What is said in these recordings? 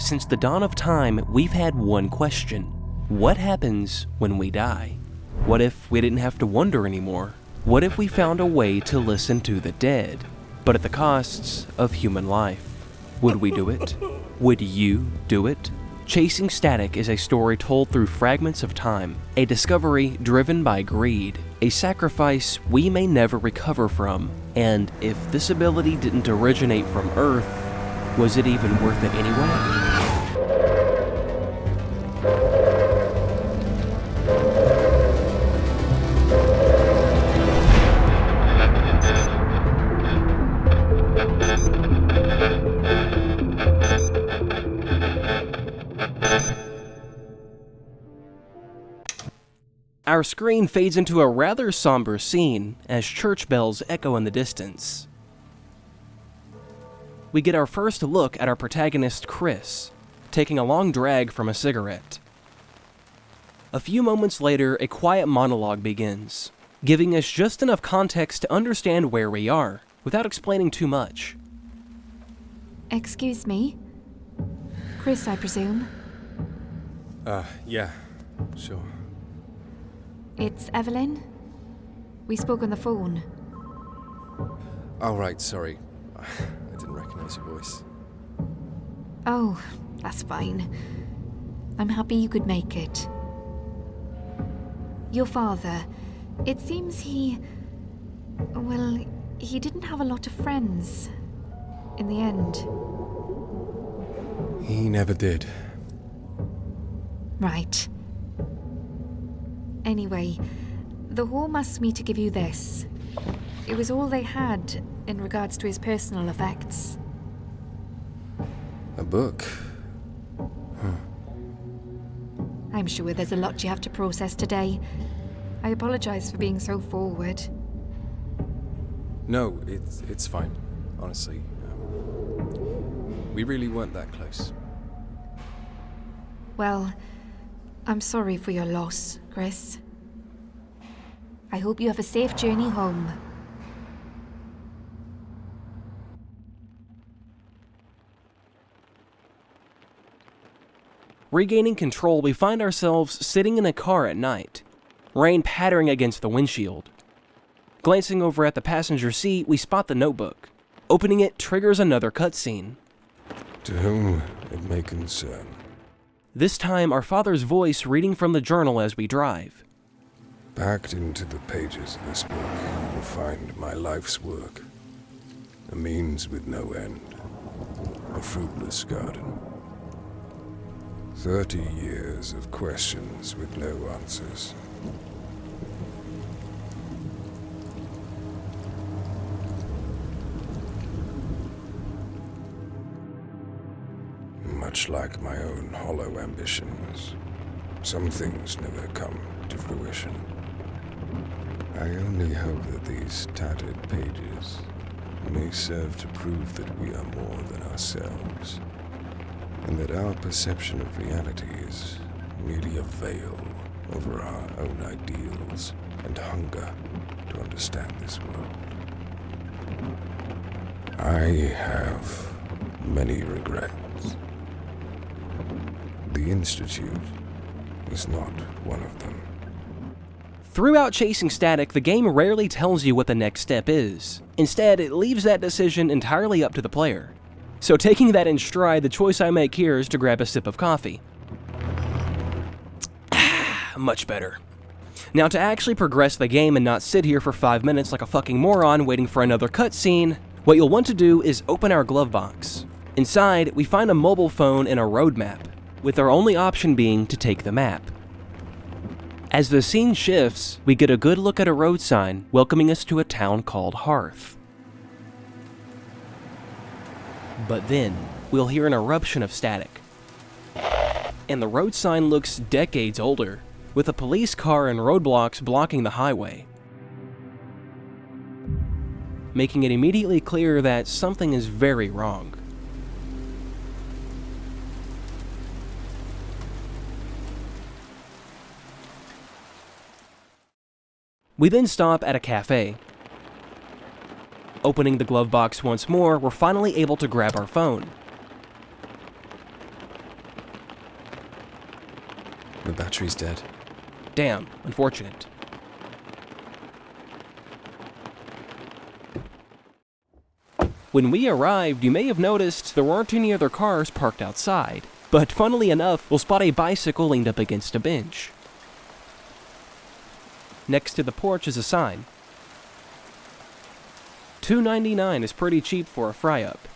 since the dawn of time, we've had one question. What happens when we die? What if we didn't have to wonder anymore? What if we found a way to listen to the dead, but at the costs of human life? Would we do it? Would you do it? Chasing Static is a story told through fragments of time, a discovery driven by greed, a sacrifice we may never recover from, and if this ability didn't originate from Earth, was it even worth it anyway? Our screen fades into a rather somber scene as church bells echo in the distance. We get our first look at our protagonist, Chris, taking a long drag from a cigarette. A few moments later, a quiet monologue begins, giving us just enough context to understand where we are, without explaining too much. Excuse me? Chris, I presume? Yeah, sure. It's Evelyn? We spoke on the phone. Oh, right, sorry. I didn't recognize your voice. Oh, that's fine. I'm happy you could make it. Your father, it seems he didn't have a lot of friends in the end. He never did. Right. Anyway, the home asked me to give you this. It was all they had in regards to his personal effects. A book? I'm sure there's a lot you have to process today. I apologize for being so forward. No, it's fine, honestly. We really weren't that close. Well, I'm sorry for your loss, Chris. I hope you have a safe journey home. Regaining control, we find ourselves sitting in a car at night, rain pattering against the windshield. Glancing over at the passenger seat, we spot the notebook. Opening it triggers another cutscene. To whom it may concern. This time, our father's voice reading from the journal as we drive. Packed into the pages of this book, you will find my life's work. A means with no end. A fruitless garden. 30 years of questions with no answers. Much like my own hollow ambitions, some things never come to fruition. I only hope that these tattered pages may serve to prove that we are more than ourselves, and that our perception of reality is merely a veil over our own ideals and hunger to understand this world. I have many regrets. The Institute is not one of them. Throughout Chasing Static, the game rarely tells you what the next step is. Instead, it leaves that decision entirely up to the player. So taking that in stride, the choice I make here is to grab a sip of coffee. Much better. Now, to actually progress the game and not sit here for 5 minutes like a fucking moron waiting for another cutscene, what you'll want to do is open our glove box. Inside, we find a mobile phone and a road map, with our only option being to take the map. As the scene shifts, we get a good look at a road sign welcoming us to a town called Hearth. But then, we'll hear an eruption of static. And the road sign looks decades older, with a police car and roadblocks blocking the highway, making it immediately clear that something is very wrong. We then stop at a cafe. Opening the glove box once more, we're finally able to grab our phone. The battery's dead. Damn, unfortunate. When we arrived, you may have noticed there weren't any other cars parked outside. But funnily enough, we'll spot a bicycle leaned up against a bench. Next to the porch is a sign. $2.99 is pretty cheap for a fry-up.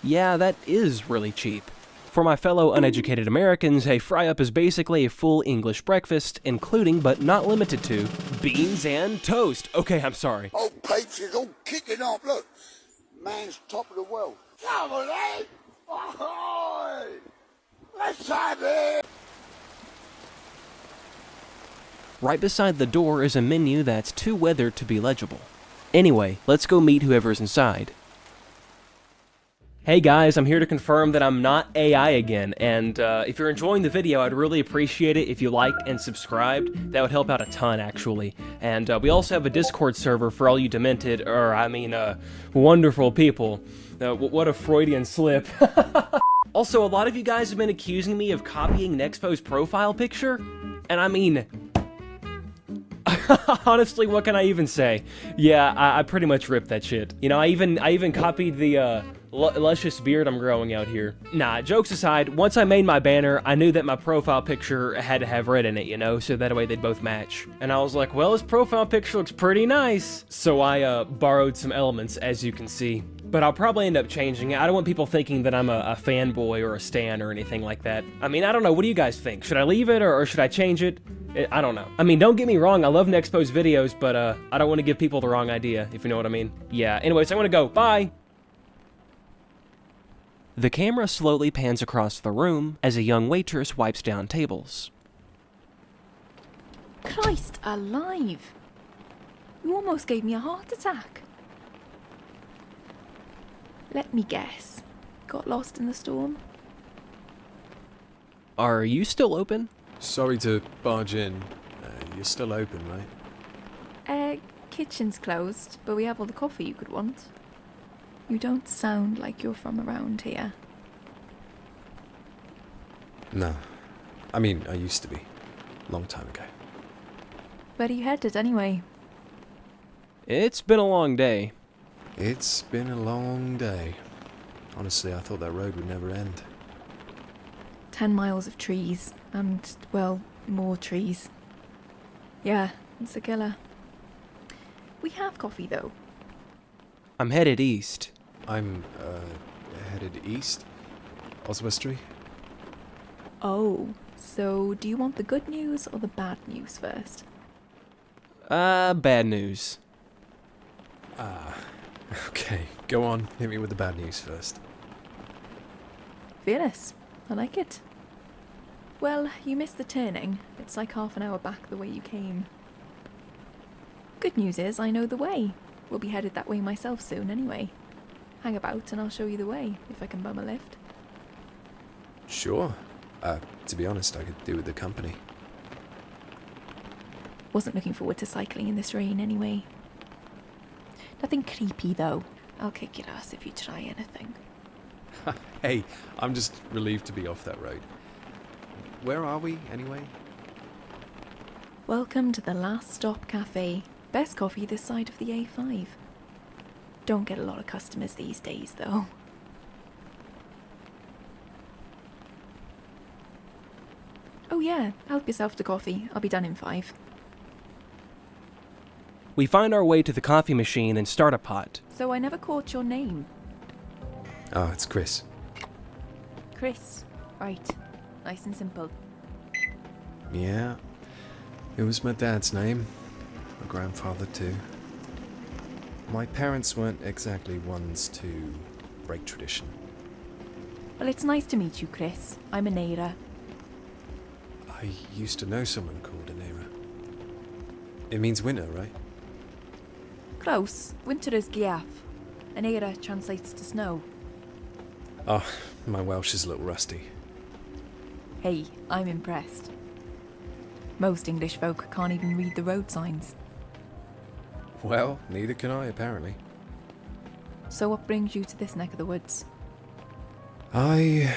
Yeah, that is really cheap. For my fellow uneducated Americans, a fry-up is basically a full English breakfast, including but not limited to beans and toast. Okay, I'm sorry. Oh, Peach is all kicking off. Look, man's top of the world. Come on, eh? Ahoy! Let's have it! Right beside the door is a menu that's too weathered to be legible. Anyway, let's go meet whoever's inside. Hey guys, I'm here to confirm that I'm not AI again, and if you're enjoying the video, I'd really appreciate it if you liked and subscribed. That would help out a ton, actually. And we also have a Discord server for all you demented, wonderful people. What a Freudian slip. Also, a lot of you guys have been accusing me of copying Nexpo's profile picture, and I mean... honestly, what can I even say? Yeah, I pretty much ripped that shit. You know, I even copied the, luscious beard I'm growing out here. Nah, jokes aside, once I made my banner, I knew that my profile picture had to have red in it, you know, so that way they'd both match. And I was like, well, his profile picture looks pretty nice. So I, borrowed some elements, as you can see. But I'll probably end up changing it. I don't want people thinking that I'm a fanboy or a stan or anything like that. I mean, I don't know, what do you guys think? Should I leave it or should I change it? I don't know. I mean, don't get me wrong, I love Nexpo's videos, but I don't want to give people the wrong idea, if you know what I mean. Yeah, anyways, I'm gonna go. Bye! The camera slowly pans across the room as a young waitress wipes down tables. Christ alive! You almost gave me a heart attack. Let me guess. Got lost in the storm? Are you still open? Sorry to barge in. You're still open, right? Kitchen's closed, but we have all the coffee you could want. You don't sound like you're from around here. No. I mean, I used to be. Long time ago. Where are you headed, anyway? It's been a long day. It's been a long day. Honestly, I thought that road would never end. 10 miles of trees, and, well, more trees. Yeah, it's a killer. We have coffee, though. I'm headed east. I'm, headed east? Oswestry? Oh, so do you want the good news or the bad news first? Bad news. Okay, go on. Hit me with the bad news first. Fearless. I like it. Well, you missed the turning. It's like half an hour back the way you came. Good news is I know the way. We'll be headed that way myself soon anyway. Hang about and I'll show you the way, if I can bum a lift. Sure. To be honest, I could do with the company. Wasn't looking forward to cycling in this rain anyway. Nothing creepy though. I'll kick your ass if you try anything. Hey, I'm just relieved to be off that road. Where are we, anyway? Welcome to the Last Stop Cafe. Best coffee this side of the A5. Don't get a lot of customers these days, though. Oh yeah, help yourself to coffee. I'll be done in 5. We find our way to the coffee machine and start a pot. So I never caught your name. Oh, it's Chris. Chris. Right. Nice and simple. Yeah. It was my dad's name. My grandfather, too. My parents weren't exactly ones to break tradition. Well, it's nice to meet you, Chris. I'm Anera. I used to know someone called Anera. It means winter, right? Close. Winter is Giaf. Anera translates to snow. Oh, my Welsh is a little rusty. Hey, I'm impressed. Most English folk can't even read the road signs. Well, neither can I, apparently. So what brings you to this neck of the woods? Well,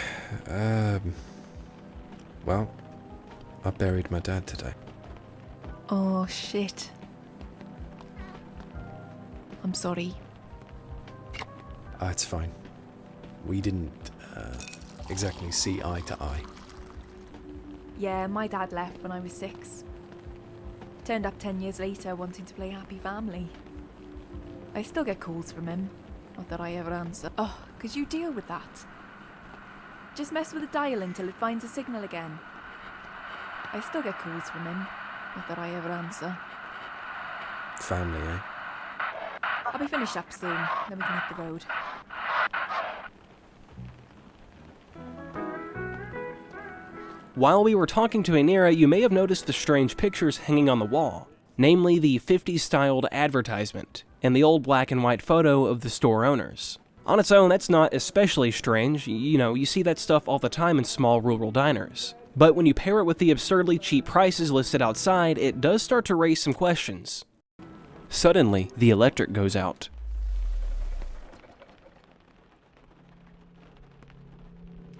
I buried my dad today. Oh, shit. I'm sorry. It's fine. We didn't exactly see eye to eye. Yeah, my dad left when I was 6. Turned up 10 years later wanting to play Happy Family. I still get calls from him. Not that I ever answer. Oh, could you deal with that? Just mess with the dial until it finds a signal again. I still get calls from him. Not that I ever answer. Family, eh? I'll be finished up soon, then we can hit the road. While we were talking to Anira, you may have noticed the strange pictures hanging on the wall, namely the 50s-styled advertisement and the old black and white photo of the store owners. On its own, that's not especially strange. You know, you see that stuff all the time in small rural diners. But when you pair it with the absurdly cheap prices listed outside, it does start to raise some questions. Suddenly, the electric goes out.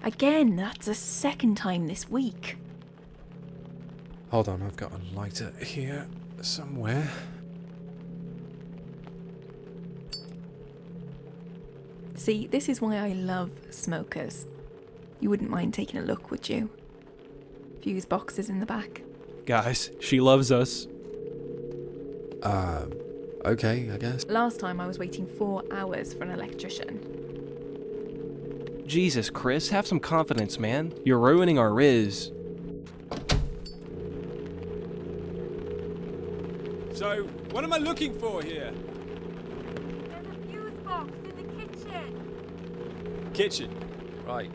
Again, that's the second time this week. Hold on, I've got a lighter here somewhere. See, this is why I love smokers. You wouldn't mind taking a look, would you? Fuse boxes in the back. Guys, she loves us. Okay, I guess. Last time I was waiting 4 hours for an electrician. Jesus, Chris, have some confidence, man. You're ruining our riz. So, what am I looking for here? There's a fuse box in the kitchen. Kitchen. Right.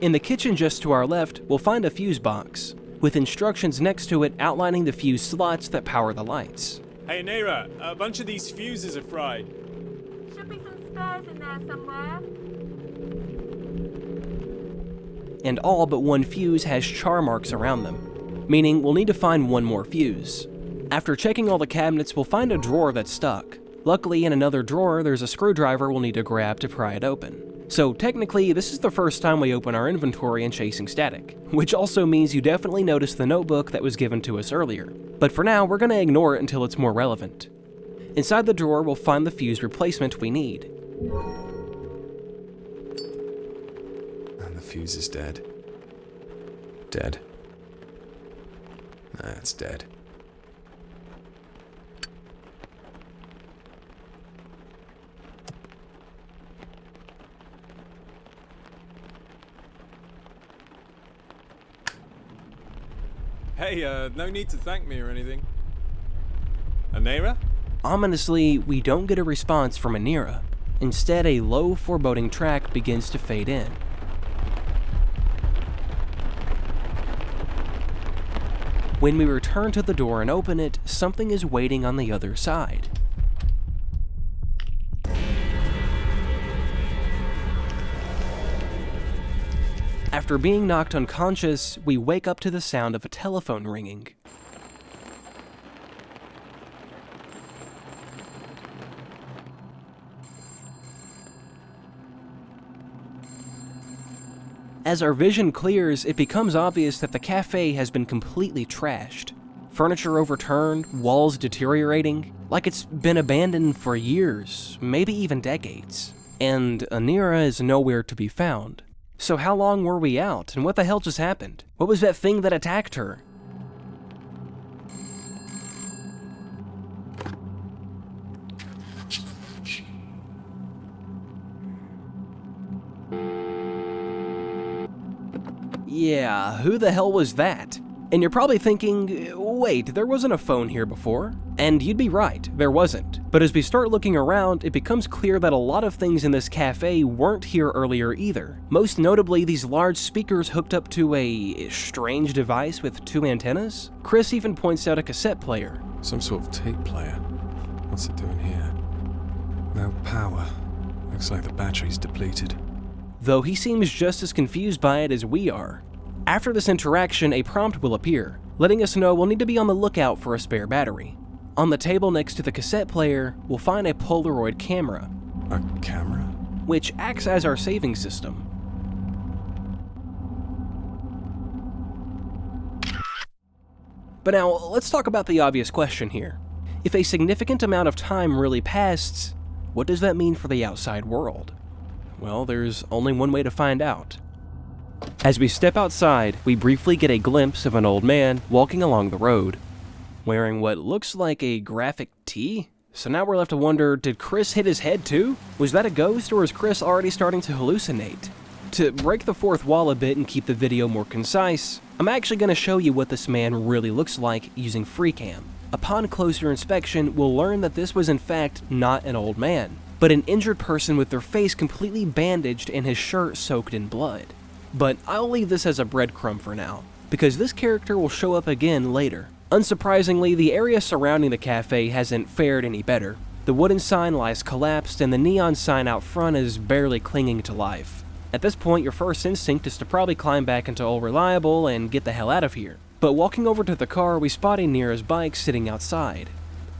In the kitchen just to our left, we'll find a fuse box, with instructions next to it outlining the fuse slots that power the lights. Hey, Nera, a bunch of these fuses are fried. Should be some spares in there somewhere. And all but one fuse has char marks around them, meaning we'll need to find one more fuse. After checking all the cabinets, we'll find a drawer that's stuck. Luckily, in another drawer, there's a screwdriver we'll need to grab to pry it open. So technically, this is the first time we open our inventory in Chasing Static, which also means you definitely noticed the notebook that was given to us earlier. But for now, we're gonna ignore it until it's more relevant. Inside the drawer, we'll find the fuse replacement we need. And the fuse is dead. Dead. Nah, it's dead. Hey, no need to thank me or anything. Nera? Ominously, we don't get a response from Anira. Instead, a low, foreboding track begins to fade in. When we return to the door and open it, something is waiting on the other side. After being knocked unconscious, we wake up to the sound of a telephone ringing. As our vision clears, it becomes obvious that the cafe has been completely trashed. Furniture overturned, walls deteriorating, like it's been abandoned for years, maybe even decades. And Anira is nowhere to be found. So how long were we out, and what the hell just happened? What was that thing that attacked her? Yeah, who the hell was that? And you're probably thinking, wait, there wasn't a phone here before? And you'd be right, there wasn't. But as we start looking around, it becomes clear that a lot of things in this cafe weren't here earlier either. Most notably, these large speakers hooked up to a strange device with 2 antennas. Chris even points out a cassette player. Some sort of tape player. What's it doing here? No power. Looks like the battery's depleted. Though he seems just as confused by it as we are. After this interaction, a prompt will appear, letting us know we'll need to be on the lookout for a spare battery. On the table next to the cassette player, we'll find a Polaroid camera. A camera? Which acts as our saving system. But now, let's talk about the obvious question here. If a significant amount of time really passed, what does that mean for the outside world? Well, there's only one way to find out. As we step outside, we briefly get a glimpse of an old man walking along the road, wearing what looks like a graphic tee. So now we're left to wonder, did Chris hit his head too? Was that a ghost, or is Chris already starting to hallucinate? To break the fourth wall a bit and keep the video more concise, I'm actually going to show you what this man really looks like using FreeCam. Upon closer inspection, we'll learn that this was in fact not an old man, but an injured person with their face completely bandaged and his shirt soaked in blood. But I'll leave this as a breadcrumb for now, because this character will show up again later. Unsurprisingly, the area surrounding the cafe hasn't fared any better. The wooden sign lies collapsed and the neon sign out front is barely clinging to life. At this point, your first instinct is to probably climb back into Old Reliable and get the hell out of here. But walking over to the car, we spot Anira's bike sitting outside.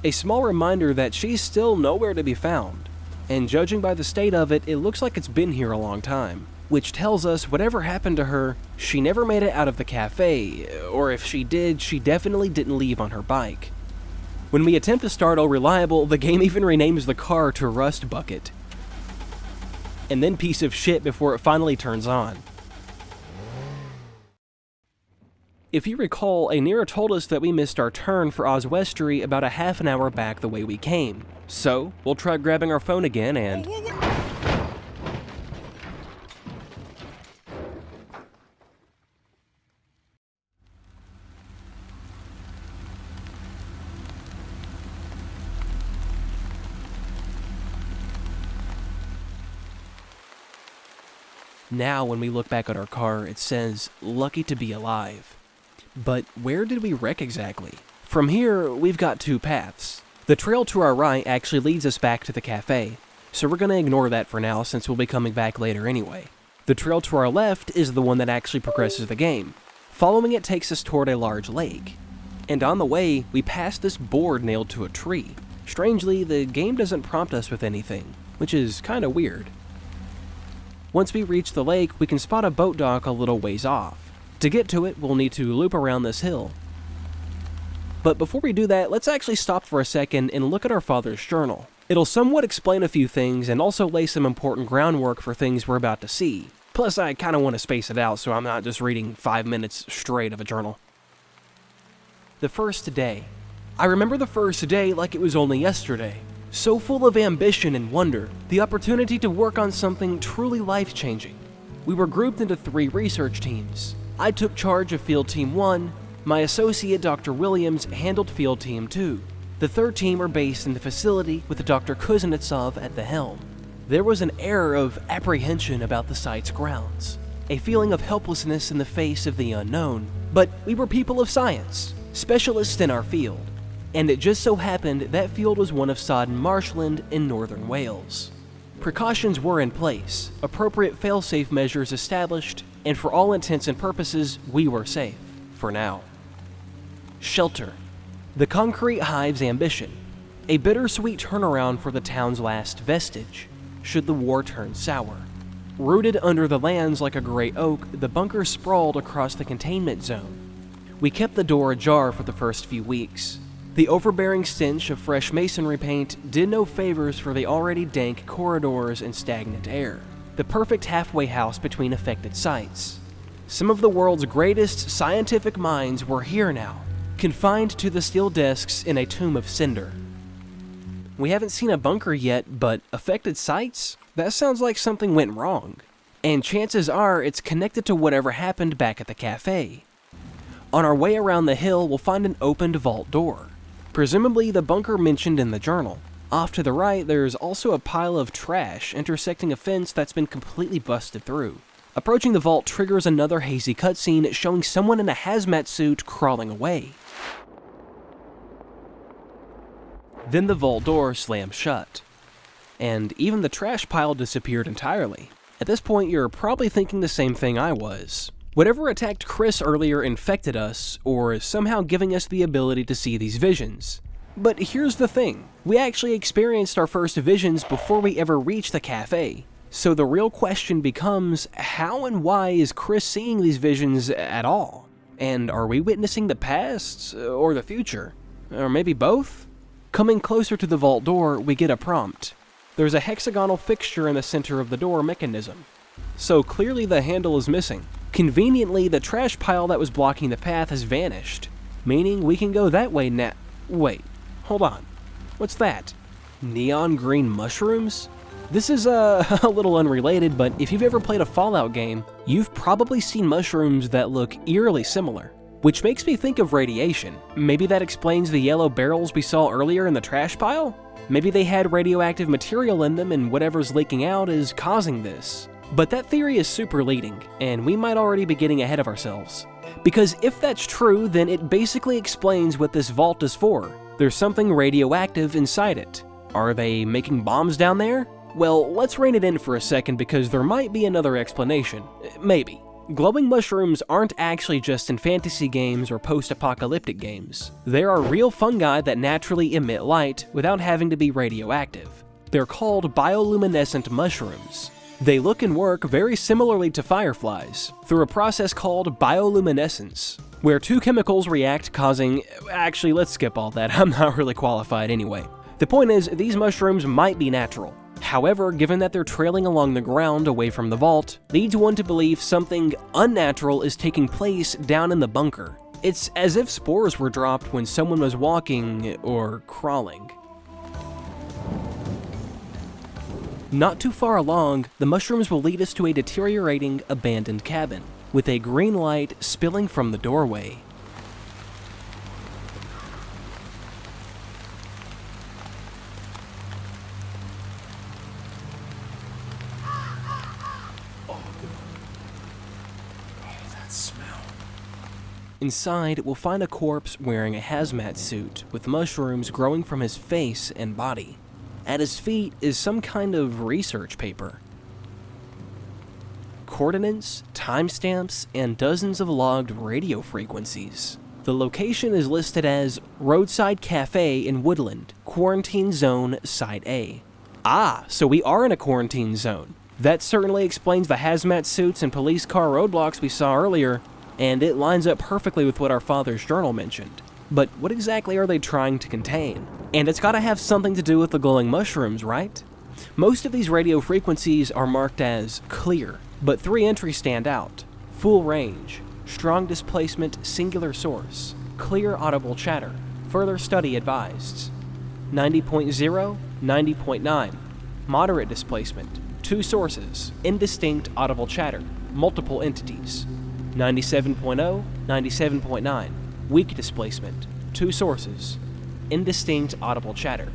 A small reminder that she's still nowhere to be found. And judging by the state of it, it looks like it's been here a long time. Which tells us whatever happened to her, she never made it out of the cafe, or if she did, she definitely didn't leave on her bike. When we attempt to start Old Reliable, the game even renames the car to Rust Bucket. And then piece of shit before it finally turns on. If you recall, Anira told us that we missed our turn for Oswestry about a half an hour back the way we came. So, we'll try grabbing our phone again and... Now, when we look back at our car, it says, "Lucky to be alive." But where did we wreck exactly? From here, we've got two paths. The trail to our right actually leads us back to the cafe, so we're gonna ignore that for now since we'll be coming back later anyway. The trail to our left is the one that actually progresses the game. Following it takes us toward a large lake. And on the way, we pass this board nailed to a tree. Strangely, the game doesn't prompt us with anything, which is kinda weird. Once we reach the lake, we can spot a boat dock a little ways off. To get to it, we'll need to loop around this hill. But before we do that, let's actually stop for a second and look at our father's journal. It'll somewhat explain a few things and also lay some important groundwork for things we're about to see. Plus, I kinda want to space it out so I'm not just reading 5 minutes straight of a journal. The first day. I remember the first day like it was only yesterday. So full of ambition and wonder, the opportunity to work on something truly life-changing. We were grouped into 3 research teams. I took charge of Field Team 1, my associate Dr. Williams handled Field Team 2. The third team were based in the facility with Dr. Kuznetsov at the helm. There was an air of apprehension about the site's grounds, a feeling of helplessness in the face of the unknown, but we were people of science, specialists in our field. And it just so happened that field was one of sodden marshland in northern Wales. Precautions were in place, appropriate fail-safe measures established, and for all intents and purposes, we were safe, for now. Shelter. The concrete hive's ambition. A bittersweet turnaround for the town's last vestige, should the war turn sour. Rooted under the lands like a great oak, the bunker sprawled across the containment zone. We kept the door ajar for the first few weeks. The overbearing stench of fresh masonry paint did no favors for the already dank corridors and stagnant air. The perfect halfway house between affected sites. Some of the world's greatest scientific minds were here now, confined to the steel desks in a tomb of cinder. We haven't seen a bunker yet, but affected sites? That sounds like something went wrong. And chances are it's connected to whatever happened back at the cafe. On our way around the hill, we'll find an opened vault door. Presumably the bunker mentioned in the journal. Off to the right, there's also a pile of trash intersecting a fence that's been completely busted through. Approaching the vault triggers another hazy cutscene showing someone in a hazmat suit crawling away. Then the vault door slams shut. And even the trash pile disappeared entirely. At this point, you're probably thinking the same thing I was. Whatever attacked Chris earlier infected us, or is somehow giving us the ability to see these visions. But here's the thing, we actually experienced our first visions before we ever reached the cafe. So the real question becomes, how and why is Chris seeing these visions at all? And are we witnessing the past or the future? Or maybe both? Coming closer to the vault door, we get a prompt. There's a hexagonal fixture in the center of the door mechanism. So clearly the handle is missing. Conveniently, the trash pile that was blocking the path has vanished, meaning we can go that way now. Wait, hold on. What's that? Neon green mushrooms? This is a little unrelated, but if you've ever played a Fallout game, you've probably seen mushrooms that look eerily similar, which makes me think of radiation. Maybe that explains the yellow barrels we saw earlier in the trash pile? Maybe they had radioactive material in them and whatever's leaking out is causing this. But that theory is super leading, and we might already be getting ahead of ourselves. Because if that's true, then it basically explains what this vault is for. There's something radioactive inside it. Are they making bombs down there? Well, let's rein it in for a second because there might be another explanation. Maybe. Glowing mushrooms aren't actually just in fantasy games or post-apocalyptic games. They are real fungi that naturally emit light without having to be radioactive. They're called bioluminescent mushrooms. They look and work very similarly to fireflies, through a process called bioluminescence, where two chemicals react causing... Actually, let's skip all that, I'm not really qualified anyway. The point is, these mushrooms might be natural. However, given that they're trailing along the ground away from the vault, leads one to believe something unnatural is taking place down in the bunker. It's as if spores were dropped when someone was walking or crawling. Not too far along, the mushrooms will lead us to a deteriorating, abandoned cabin, with a green light spilling from the doorway. Inside, we'll find a corpse wearing a hazmat suit with mushrooms growing from his face and body. At his feet is some kind of research paper. Coordinates, timestamps, and dozens of logged radio frequencies. The location is listed as Roadside Cafe in Woodland, Quarantine Zone Site A. Ah, so we are in a quarantine zone. That certainly explains the hazmat suits and police car roadblocks we saw earlier, and it lines up perfectly with what our father's journal mentioned. But what exactly are they trying to contain? And it's gotta have something to do with the glowing mushrooms, right? Most of these radio frequencies are marked as clear, but 3 entries stand out. Full range, strong displacement, singular source, clear audible chatter, further study advised. 90.0, 90.9, moderate displacement, 2 sources, indistinct audible chatter, multiple entities. 97.0, 97.9, weak displacement, 2 sources, indistinct audible chatter.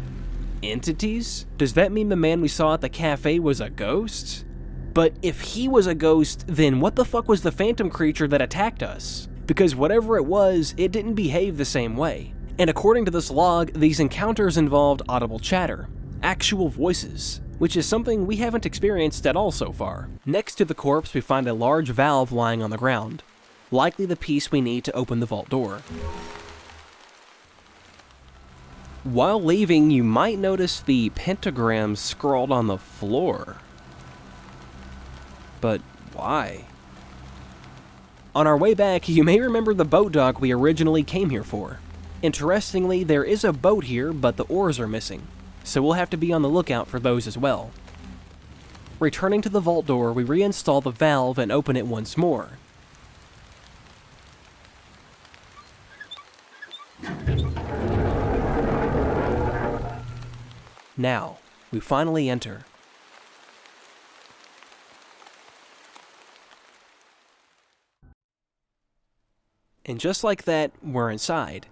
Entities? Does that mean the man we saw at the cafe was a ghost? But if he was a ghost, then what the fuck was the phantom creature that attacked us? Because whatever it was, it didn't behave the same way. And according to this log, these encounters involved audible chatter, actual voices, which is something we haven't experienced at all so far. Next to the corpse, we find a large valve lying on the ground, likely the piece we need to open the vault door. While leaving, you might notice the pentagram scrawled on the floor. But why? On our way back, you may remember the boat dock we originally came here for. Interestingly, there is a boat here, but the oars are missing, so we'll have to be on the lookout for those as well. Returning to the vault door, we reinstall the valve and open it once more. Now, we finally enter. And just like that, we're inside.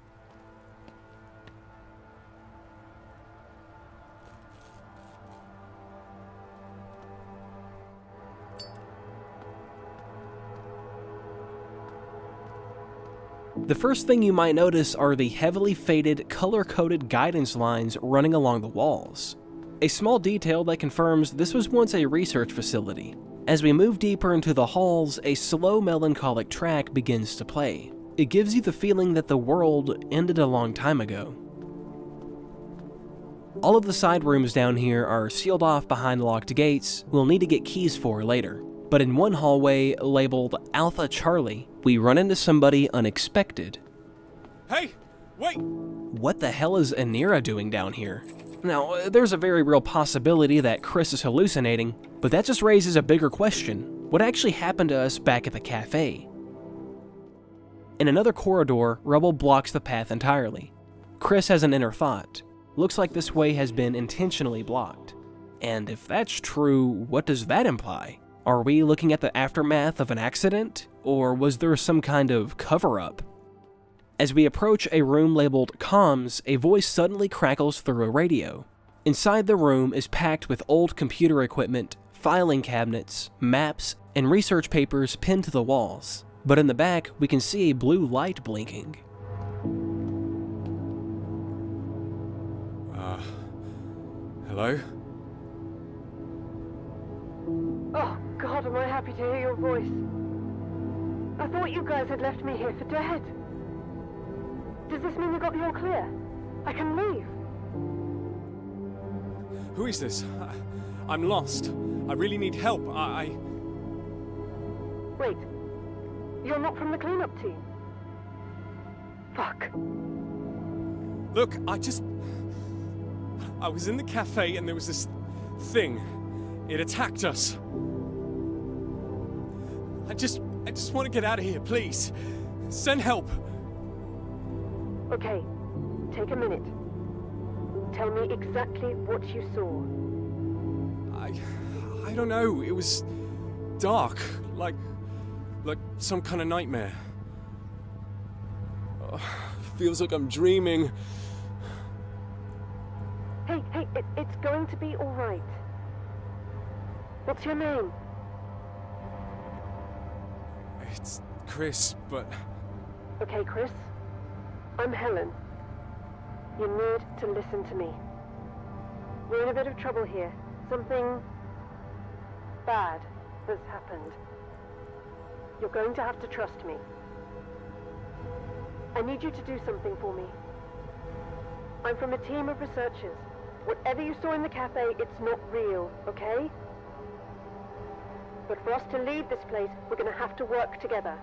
The first thing you might notice are the heavily faded, color-coded guidance lines running along the walls. A small detail that confirms this was once a research facility. As we move deeper into the halls, a slow, melancholic track begins to play. It gives you the feeling that the world ended a long time ago. All of the side rooms down here are sealed off behind locked gates we'll need to get keys for later. But in one hallway labeled Alpha Charlie, we run into somebody unexpected. Hey, wait! What the hell is Anira doing down here? Now, there's a very real possibility that Chris is hallucinating, but that just raises a bigger question. What actually happened to us back at the cafe? In another corridor, rubble blocks the path entirely. Chris has an inner thought. Looks like this way has been intentionally blocked. And if that's true, what does that imply? Are we looking at the aftermath of an accident? Or was there some kind of cover-up? As we approach a room labeled comms, a voice suddenly crackles through a radio. Inside the room is packed with old computer equipment, filing cabinets, maps, and research papers pinned to the walls. But in the back, we can see a blue light blinking. Hello? Oh, God, am I happy to hear your voice. I thought you guys had left me here for dead. Does this mean you got the all clear? I can leave. Who is this? I'm lost. I really need help. Wait. You're not from the cleanup team? Fuck. Look, I was in the cafe and there was this thing. It attacked us. I just want to get out of here, please. Send help. Okay, take a minute. Tell me exactly what you saw. I don't know. It was dark, like some kind of nightmare. Feels like I'm dreaming. Hey, it's going to be all right. What's your name? It's Chris, but... Okay, Chris. I'm Helen. You need to listen to me. We're in a bit of trouble here. Something bad has happened. You're going to have to trust me. I need you to do something for me. I'm from a team of researchers. Whatever you saw in the cafe, it's not real, okay? But for us to leave this place, we're going to have to work together.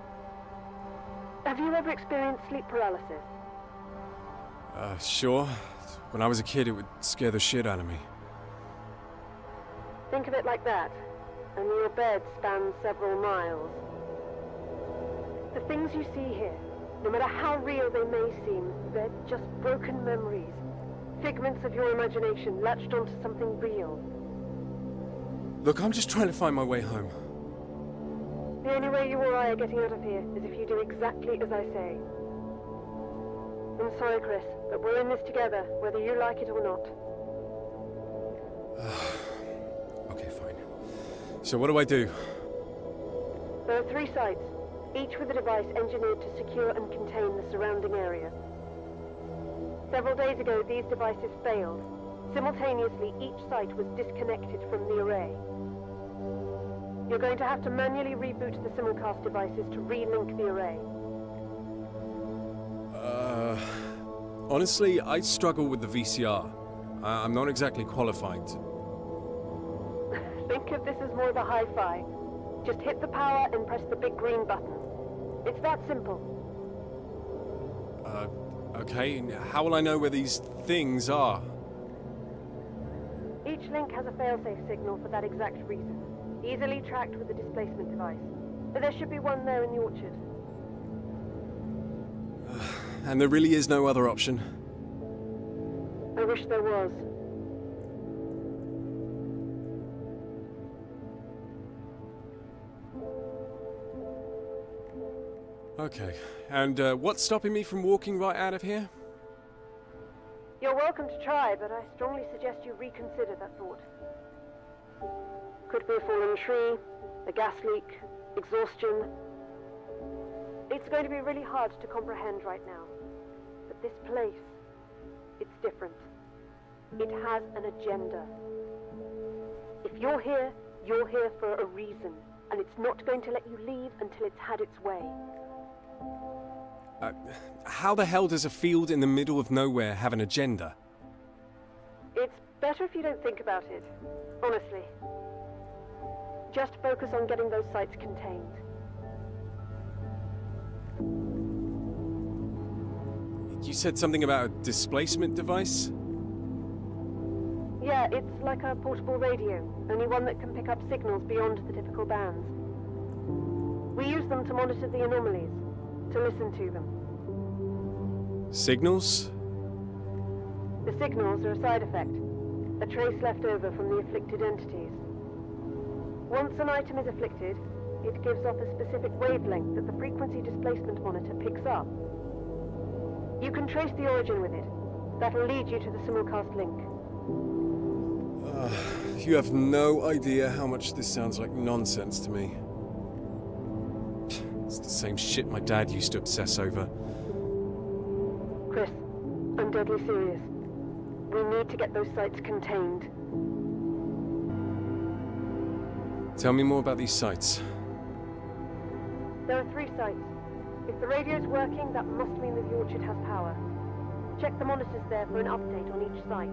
Have you ever experienced sleep paralysis? Sure. When I was a kid, it would scare the shit out of me. Think of it like that. And your bed spans several miles. The things you see here, no matter how real they may seem, they're just broken memories. Figments of your imagination latched onto something real. Look, I'm just trying to find my way home. The only way you or I are getting out of here is if you do exactly as I say. I'm sorry, Chris, but we're in this together, whether you like it or not. Okay, fine. So what do I do? There are 3 sites, each with a device engineered to secure and contain the surrounding area. Several days ago, these devices failed. Simultaneously, each site was disconnected from the array. You're going to have to manually reboot the simulcast devices to re-link the array. Honestly, I struggle with the VCR. I'm not exactly qualified. Think of this as more of a hi-fi. Just hit the power and press the big green button. It's that simple. Okay, and how will I know where these things are? Each link has a failsafe signal for that exact reason. Easily tracked with the displacement device. But there should be one there in the orchard. And there really is no other option? I wish there was. Okay, and what's stopping me from walking right out of here? You're welcome to try, but I strongly suggest you reconsider that thought. Could be a fallen tree, a gas leak, exhaustion. It's going to be really hard to comprehend right now. But this place, it's different. It has an agenda. If you're here for a reason, and it's not going to let you leave until it's had its way. How the hell does a field in the middle of nowhere have an agenda? It's better if you don't think about it, honestly. Just focus on getting those sites contained. You said something about a displacement device? Yeah, it's like a portable radio, only one that can pick up signals beyond the typical bands. We use them to monitor the anomalies, to listen to them. Signals? The signals are a side effect, a trace left over from the afflicted entities. Once an item is afflicted, it gives off a specific wavelength that the frequency displacement monitor picks up. You can trace the origin with it. That'll lead you to the simulcast link. You have no idea how much this sounds like nonsense to me. It's the same shit my dad used to obsess over. Chris, I'm deadly serious. We need to get those sites contained. Tell me more about these sites. There are 3 sites. If the radio's working, that must mean that the orchard has power. Check the monitors there for an update on each site.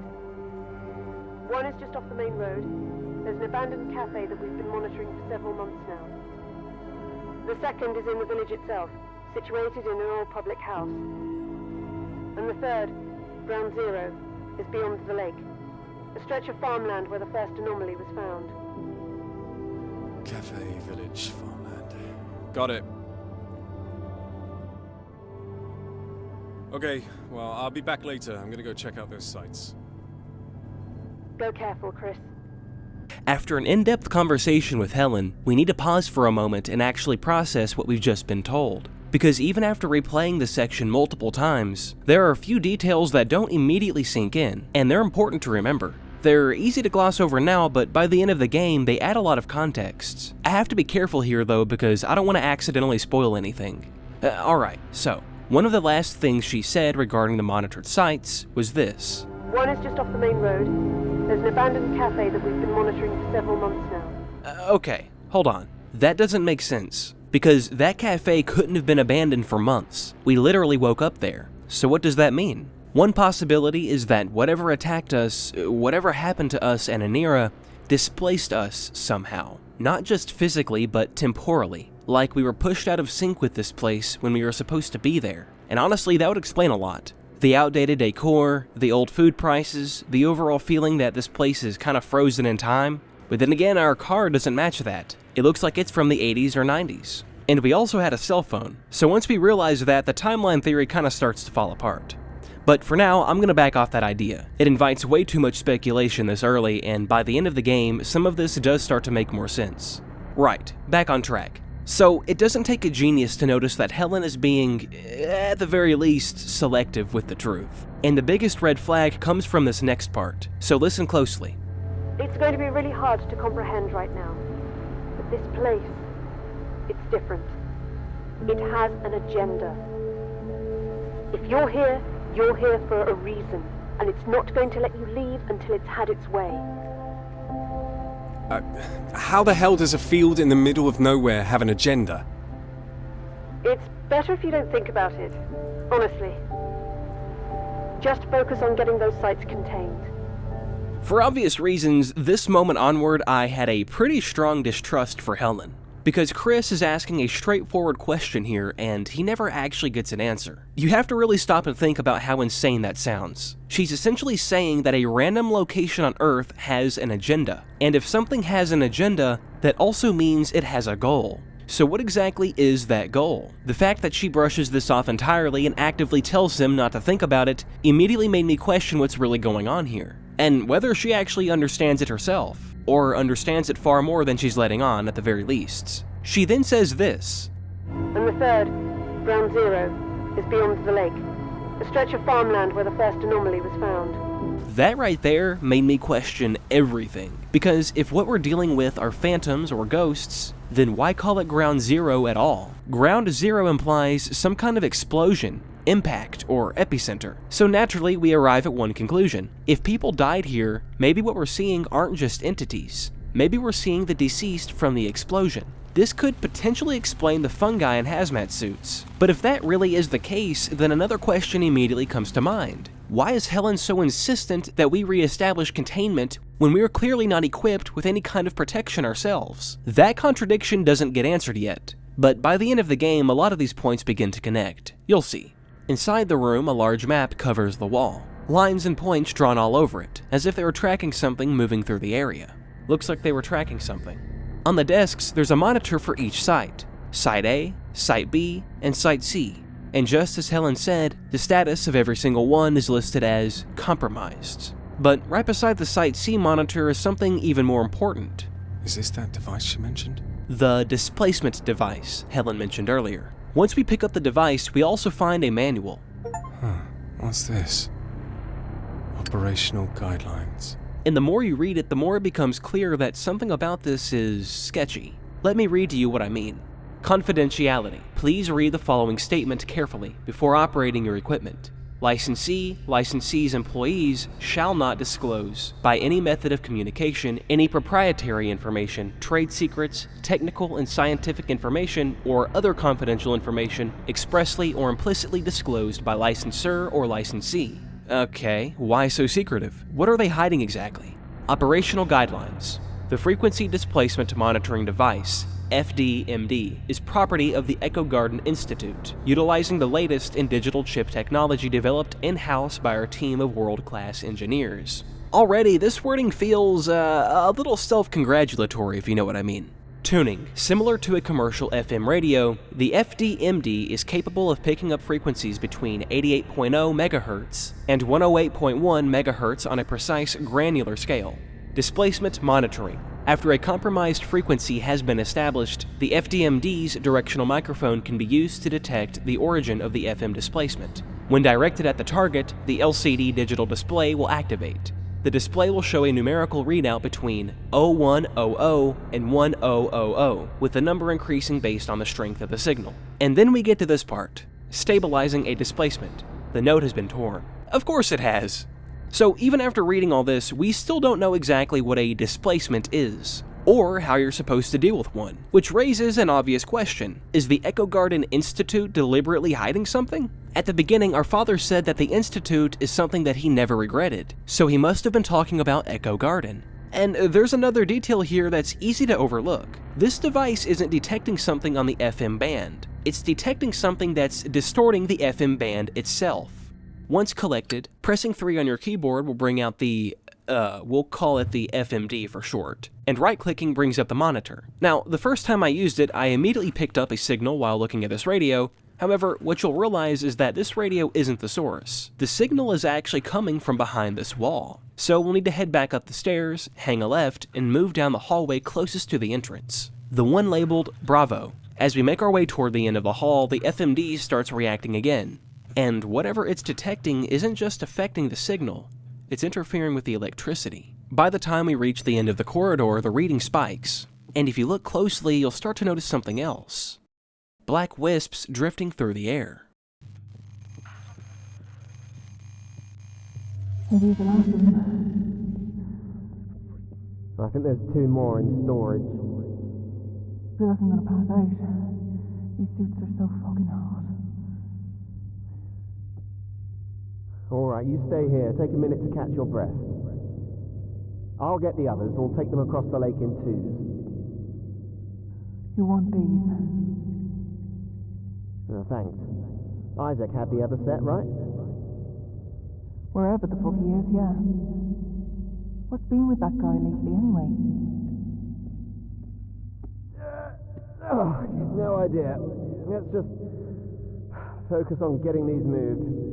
One is just off the main road. There's an abandoned cafe that we've been monitoring for several months now. The second is in the village itself, situated in an old public house. And the third, Ground Zero, is beyond the lake, a stretch of farmland where the first anomaly was found. Cafe, village, farmland. Got it. Okay, well, I'll be back later. I'm gonna go check out those sites. Go careful, Chris. After an in-depth conversation with Helen, we need to pause for a moment and actually process what we've just been told. Because even after replaying this section multiple times, there are a few details that don't immediately sink in, and they're important to remember. They're easy to gloss over now, but by the end of the game, they add a lot of context. I have to be careful here though, because I don't want to accidentally spoil anything. Alright, so, one of the last things she said regarding the monitored sites was this. One is just off the main road. There's an abandoned cafe that we've been monitoring for several months now. Okay, hold on. That doesn't make sense. Because that cafe couldn't have been abandoned for months. We literally woke up there. So what does that mean? One possibility is that whatever attacked us, whatever happened to us and Anira, displaced us somehow. Not just physically, but temporally. Like we were pushed out of sync with this place when we were supposed to be there. And honestly, that would explain a lot. The outdated decor, the old food prices, the overall feeling that this place is kind of frozen in time. But then again, our car doesn't match that. It looks like it's from the 80s or 90s. And we also had a cell phone, so once we realize that, the timeline theory kind of starts to fall apart. But for now, I'm gonna back off that idea. It invites way too much speculation this early, and by the end of the game, some of this does start to make more sense. Right, back on track. So, it doesn't take a genius to notice that Helen is being, at the very least, selective with the truth. And the biggest red flag comes from this next part, so listen closely. It's going to be really hard to comprehend right now. But this place, it's different. It has an agenda. If you're here for a reason, and it's not going to let you leave until it's had its way. How the hell does a field in the middle of nowhere have an agenda? It's better if you don't think about it, honestly. Just focus on getting those sites contained. For obvious reasons, this moment onward I had a pretty strong distrust for Helen. Because Chris is asking a straightforward question here, and he never actually gets an answer. You have to really stop and think about how insane that sounds. She's essentially saying that a random location on Earth has an agenda. And if something has an agenda, that also means it has a goal. So what exactly is that goal? The fact that she brushes this off entirely and actively tells him not to think about it immediately made me question what's really going on here. And whether she actually understands it herself. Or understands it far more than she's letting on, at the very least. She then says this. And the third, Ground Zero, is beyond the lake, a stretch of farmland where the first anomaly was found. That right there made me question everything. Because if what we're dealing with are phantoms or ghosts, then why call it Ground Zero at all? Ground Zero implies some kind of explosion, impact, or epicenter. So naturally, we arrive at one conclusion. If people died here, maybe what we're seeing aren't just entities. Maybe we're seeing the deceased from the explosion. This could potentially explain the fungi in hazmat suits. But if that really is the case, then another question immediately comes to mind. Why is Helen so insistent that we re-establish containment when we are clearly not equipped with any kind of protection ourselves? That contradiction doesn't get answered yet, but by the end of the game, a lot of these points begin to connect. You'll see. Inside the room, a large map covers the wall. Lines and points drawn all over it, as if they were tracking something moving through the area. Looks like they were tracking something. On the desks, there's a monitor for each site. Site A, Site B, and Site C. And just as Helen said, the status of every single one is listed as compromised. But right beside the Site C monitor is something even more important. Is this that device she mentioned? The displacement device Helen mentioned earlier. Once we pick up the device, we also find a manual. What's this? Operational guidelines. And the more you read it, the more it becomes clear that something about this is sketchy. Let me read to you what I mean. Confidentiality. Please read the following statement carefully before operating your equipment. Licensee, licensee's employees shall not disclose, by any method of communication, any proprietary information, trade secrets, technical and scientific information, or other confidential information expressly or implicitly disclosed by licensor or licensee. Okay, why so secretive? What are they hiding exactly? Operational guidelines. The Frequency Displacement Monitoring Device, FDMD, is property of the Echo Garden Institute, utilizing the latest in digital chip technology developed in-house by our team of world-class engineers. Already, this wording feels a little self-congratulatory, if you know what I mean. Tuning. Similar to a commercial FM radio, the FDMD is capable of picking up frequencies between 88.0 MHz and 108.1 MHz on a precise granular scale. Displacement monitoring. After a compromised frequency has been established, the FDMD's directional microphone can be used to detect the origin of the FM displacement. When directed at the target, the LCD digital display will activate. The display will show a numerical readout between 0100 and 1000, with the number increasing based on the strength of the signal. And then we get to this part, stabilizing a displacement. The note has been torn. Of course it has. So even after reading all this, we still don't know exactly what a displacement is, or how you're supposed to deal with one, which raises an obvious question. Is the Echo Garden Institute deliberately hiding something? At the beginning, our father said that the Institute is something that he never regretted, so he must have been talking about Echo Garden. And there's another detail here that's easy to overlook. This device isn't detecting something on the FM band. It's detecting something that's distorting the FM band itself. Once collected, pressing 3 on your keyboard will bring out the, we'll call it the FMD for short, and right-clicking brings up the monitor. Now, the first time I used it, I immediately picked up a signal while looking at this radio. However, what you'll realize is that this radio isn't the source. The signal is actually coming from behind this wall. So we'll need to head back up the stairs, hang a left, and move down the hallway closest to the entrance. The one labeled Bravo. As we make our way toward the end of the hall, the FMD starts reacting again. And whatever it's detecting isn't just affecting the signal, it's interfering with the electricity. By the time we reach the end of the corridor, the reading spikes. And if you look closely, you'll start to notice something else. Black wisps drifting through the air. I think there's 2 more in storage. I feel like I'm gonna pass out. These suits are so fucking hot. Alright, you stay here. Take a minute to catch your breath. I'll get the others. We'll take them across the lake in 2s. You want these? Oh, thanks. Isaac had the other set, right? Wherever the fuck he is, yeah. What's been with that guy lately, anyway? Oh, no idea. Let's just focus on getting these moved.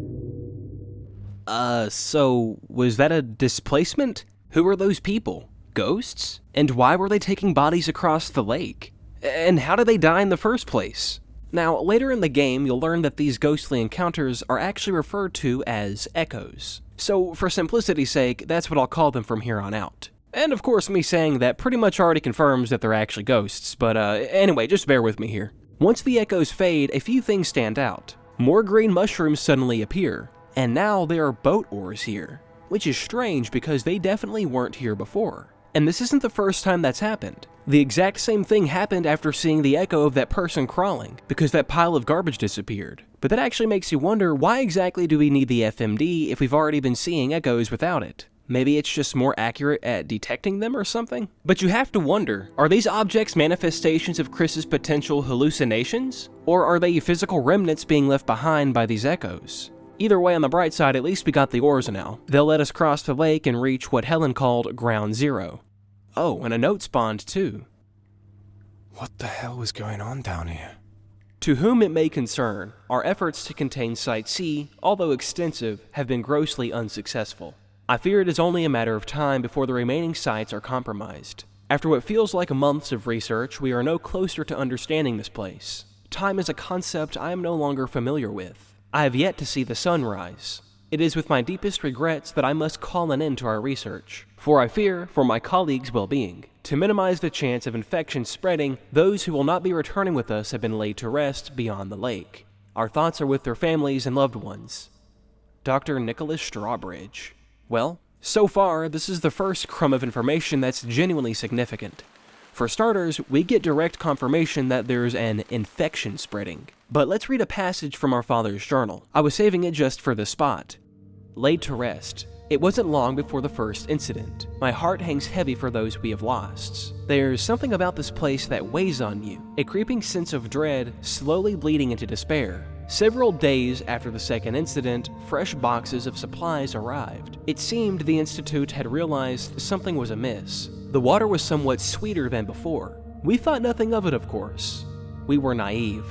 So was that a displacement? Who are those people? Ghosts? And why were they taking bodies across the lake? And how did they die in the first place? Now, later in the game, you'll learn that these ghostly encounters are actually referred to as echoes. So, for simplicity's sake, that's what I'll call them from here on out. And of course, me saying that pretty much already confirms that they're actually ghosts, but anyway, just bear with me here. Once the echoes fade, a few things stand out. More green mushrooms suddenly appear, and now there are boat oars here, which is strange because they definitely weren't here before. And this isn't the first time that's happened. The exact same thing happened after seeing the echo of that person crawling, because that pile of garbage disappeared. But that actually makes you wonder, why exactly do we need the FMD if we've already been seeing echoes without it? Maybe it's just more accurate at detecting them or something? But you have to wonder, are these objects manifestations of Chris's potential hallucinations? Or are they physical remnants being left behind by these echoes? Either way, on the bright side, at least we got the oars now. They'll let us cross the lake and reach what Helen called Ground Zero. Oh, and a note spawned too. What the hell was going on down here? To whom it may concern, our efforts to contain Site C, although extensive, have been grossly unsuccessful. I fear it is only a matter of time before the remaining sites are compromised. After what feels like months of research, we are no closer to understanding this place. Time is a concept I am no longer familiar with. I have yet to see the sun rise. It is with my deepest regrets that I must call an end to our research, for I fear for my colleagues' well-being. To minimize the chance of infection spreading, those who will not be returning with us have been laid to rest beyond the lake. Our thoughts are with their families and loved ones. Dr. Nicholas Strawbridge. Well, so far, this is the first crumb of information that's genuinely significant. For starters, we get direct confirmation that there's an infection spreading. But let's read a passage from our father's journal. I was saving it just for this spot. Laid to rest. It wasn't long before the first incident. My heart hangs heavy for those we have lost. There's something about this place that weighs on you, a creeping sense of dread slowly bleeding into despair. Several days after the second incident, fresh boxes of supplies arrived. It seemed the Institute had realized something was amiss. The water was somewhat sweeter than before. We thought nothing of it, of course. We were naive.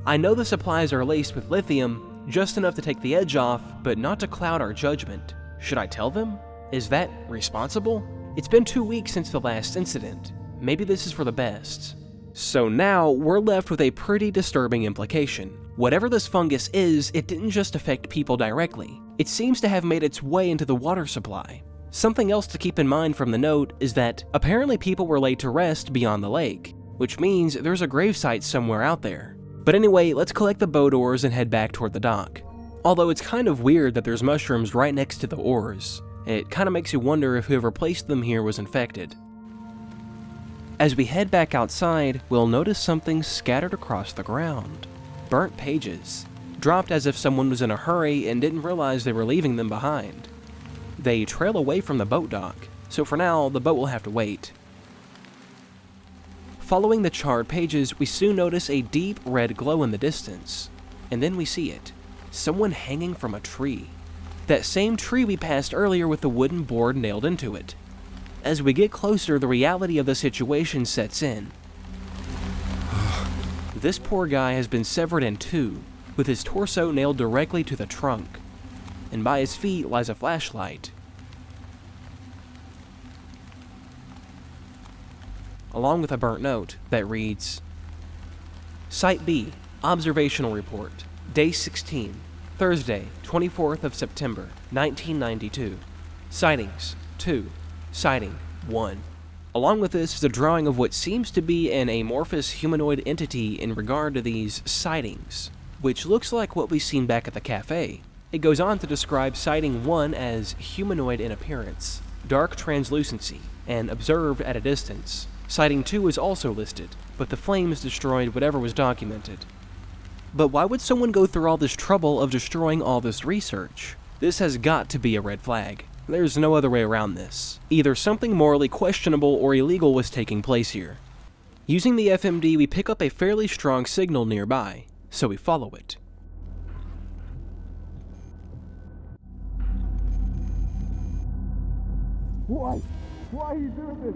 I know the supplies are laced with lithium, just enough to take the edge off, but not to cloud our judgment. Should I tell them? Is that responsible? It's been 2 weeks since the last incident. Maybe this is for the best. So now, we're left with a pretty disturbing implication. Whatever this fungus is, it didn't just affect people directly. It seems to have made its way into the water supply. Something else to keep in mind from the note is that apparently people were laid to rest beyond the lake, which means there's a gravesite somewhere out there. But anyway, let's collect the boat oars and head back toward the dock. Although it's kind of weird that there's mushrooms right next to the oars. It kind of makes you wonder if whoever placed them here was infected. As we head back outside, we'll notice something scattered across the ground. Burnt pages, dropped as if someone was in a hurry and didn't realize they were leaving them behind. They trail away from the boat dock, so for now, the boat will have to wait. Following the charred pages, we soon notice a deep red glow in the distance, and then we see it. Someone hanging from a tree. That same tree we passed earlier with the wooden board nailed into it. As we get closer, the reality of the situation sets in. This poor guy has been severed in two, with his torso nailed directly to the trunk, and by his feet lies a flashlight. Along with a burnt note that reads, Site B, Observational Report, Day 16, Thursday, 24th of September, 1992. Sightings, 2. Sighting, 1. Along with this is a drawing of what seems to be an amorphous humanoid entity in regard to these sightings, which looks like what we've seen back at the cafe. It goes on to describe sighting 1 as humanoid in appearance, dark translucency, and observed at a distance. Sighting 2 is also listed, but the flames destroyed whatever was documented. But why would someone go through all this trouble of destroying all this research? This has got to be a red flag. There's no other way around this. Either something morally questionable or illegal was taking place here. Using the FMD, we pick up a fairly strong signal nearby, so we follow it. Why? Why are you doing this?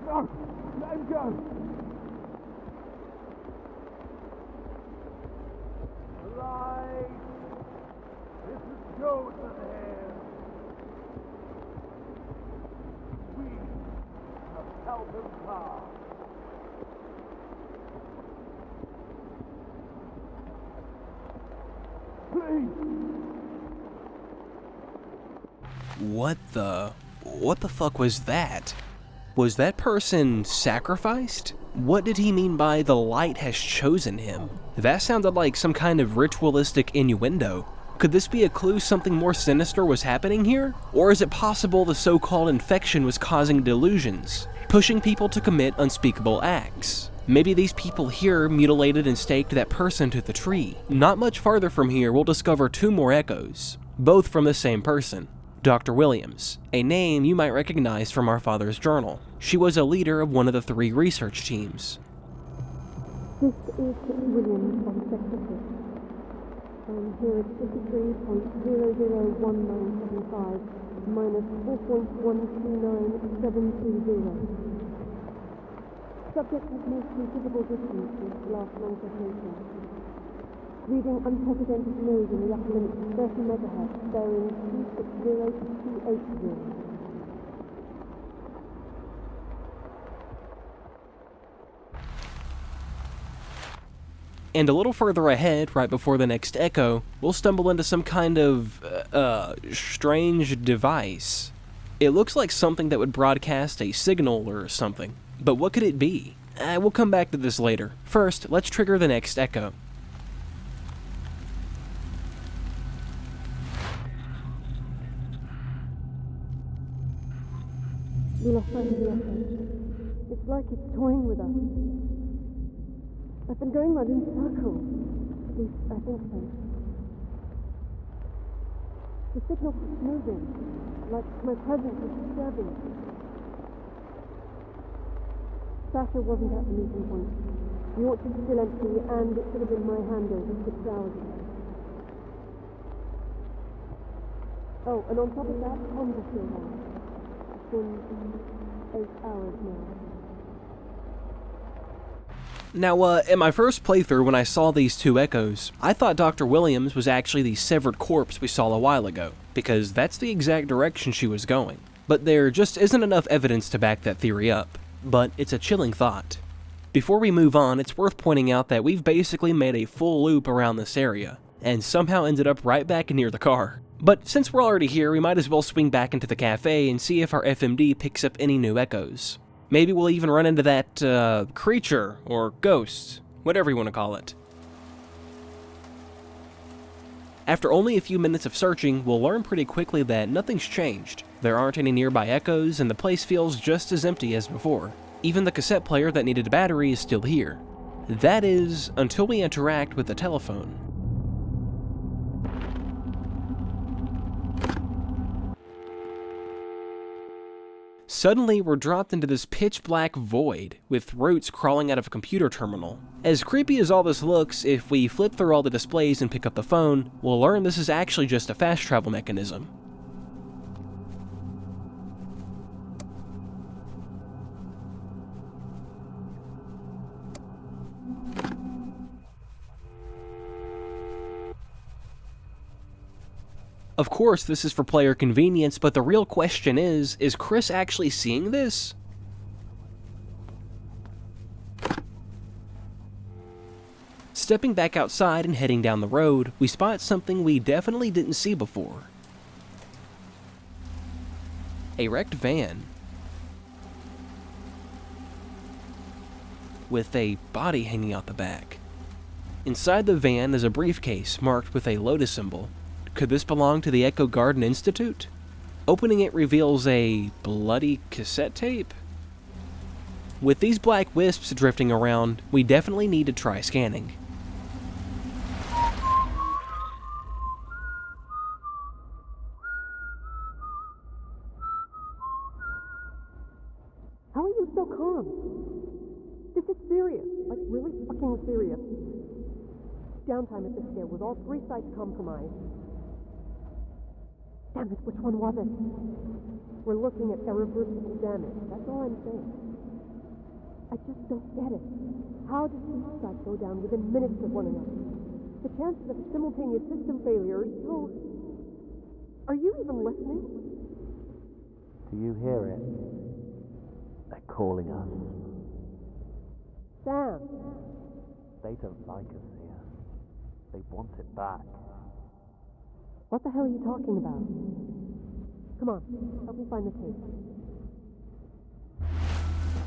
No! Let him go! Alive! This is Joe's hand. We have helped him pass. Please! What the fuck was that? Was that person sacrificed? What did he mean by the light has chosen him? That sounded like some kind of ritualistic innuendo. Could this be a clue something more sinister was happening here? Or is it possible the so-called infection was causing delusions, pushing people to commit unspeakable acts? Maybe these people here mutilated and staked that person to the tree. Not much farther from here, we'll discover 2 more echoes, both from the same person, Dr. Williams, a name you might recognize from our father's journal. She was a leader of one of the 3 research teams. This is Williams from Sector 6. I'm here at 53.001975 minus 4.129720. Subject has moved through visible distance since last long cessation. Reading unprecedented noise in the upper limit of 30 megahertz, bearing 260 to 280. And a little further ahead, right before the next echo, we'll stumble into some kind of, strange device. It looks like something that would broadcast a signal or something. But what could it be? We'll come back to this later. First, let's trigger the next echo. We lost sight of the echo. It's like it's toying with us. I've been going round in circles. At least, I think so. The signal keeps moving, like my presence is disturbing it. Sasha wasn't at the meeting point. The orchard's still empty, and it should have been my handover 6 hours ago. Oh, and on top of that, comms are still on. It's been 8 hours now. Now, in my first playthrough when I saw these 2 echoes, I thought Dr. Williams was actually the severed corpse we saw a while ago, because that's the exact direction she was going. But there just isn't enough evidence to back that theory up. But it's a chilling thought. Before we move on, it's worth pointing out that we've basically made a full loop around this area, and somehow ended up right back near the car. But since we're already here, we might as well swing back into the cafe and see if our FMD picks up any new echoes. Maybe we'll even run into that, creature, or ghost, whatever you want to call it. After only a few minutes of searching, we'll learn pretty quickly that nothing's changed. There aren't any nearby echoes, and the place feels just as empty as before. Even the cassette player that needed a battery is still here. That is, until we interact with the telephone. Suddenly, we're dropped into this pitch-black void, with throats crawling out of a computer terminal. As creepy as all this looks, if we flip through all the displays and pick up the phone, we'll learn this is actually just a fast travel mechanism. Of course, this is for player convenience, but the real question is Chris actually seeing this? Stepping back outside and heading down the road, we spot something we definitely didn't see before. A wrecked van. With a body hanging out the back. Inside the van is a briefcase marked with a lotus symbol. Could this belong to the Echo Garden Institute? Opening it reveals a bloody cassette tape? With these black wisps drifting around, we definitely need to try scanning. How are you so calm? This is serious, like really fucking serious. Downtime at this scale with all 3 sites compromised. Damn it, which one was it? We're looking at irreversible damage, that's all I'm saying. I just don't get it. How does each site go down within minutes of one another? The chances of simultaneous system failure are so... Are you even listening? Do you hear it? They're calling us. Sam! They don't like us here. They want it back. What the hell are you talking about? Come on, help me find the tape.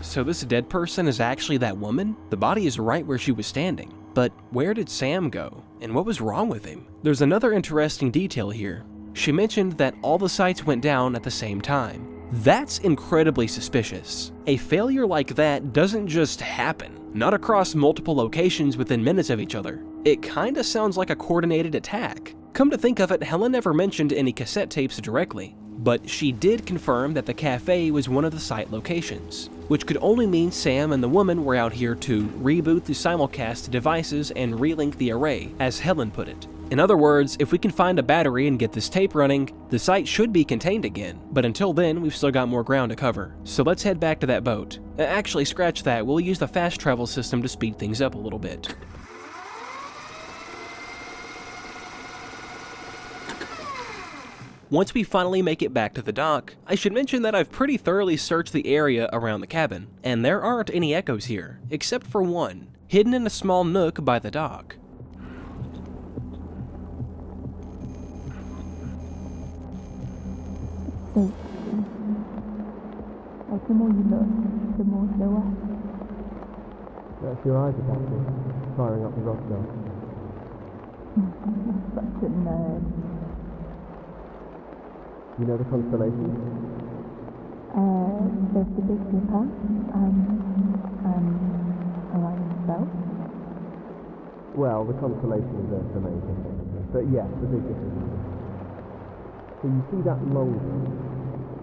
So this dead person is actually that woman? The body is right where she was standing. But where did Sam go? And what was wrong with him? There's another interesting detail here. She mentioned that all the sites went down at the same time. That's incredibly suspicious. A failure like that doesn't just happen, not across multiple locations within minutes of each other. It kinda sounds like a coordinated attack. Come to think of it, Helen never mentioned any cassette tapes directly, but she did confirm that the cafe was one of the site locations, which could only mean Sam and the woman were out here to reboot the simulcast devices and relink the array, as Helen put it. In other words, if we can find a battery and get this tape running, the site should be contained again. But until then, we've still got more ground to cover. So let's head back to that boat. Actually, scratch that, we'll use the fast travel system to speed things up a little bit. Once we finally make it back to the dock, I should mention that I've pretty thoroughly searched the area around the cabin, and there aren't any echoes here, except for one, hidden in a small nook by the dock. Like the more you look, the more show up. That's your eyes about me, firing up the Roswell. Such a nerd. You know the constellation? There's the Big Dipper, Orion itself. Well, the constellation is Earth's main thing. But yes, the Big Dipper. So you see that long one?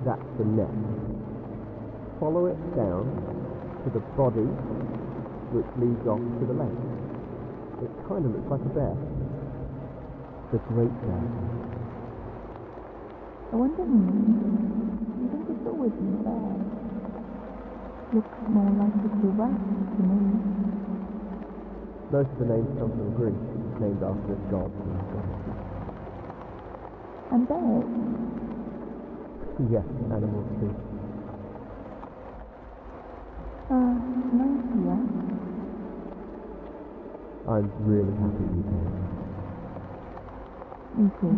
That's the net. Follow it down to the body, which leads off to the left. It kind of looks like a bear. The Great Bear. I wonder, you think it's always been there? Looks more like a giraffe to me. Most of the names come from Greece, named after gods and goddesses. And bears? Yes, animals too. Nice, yeah. I'm really happy you came. Me too.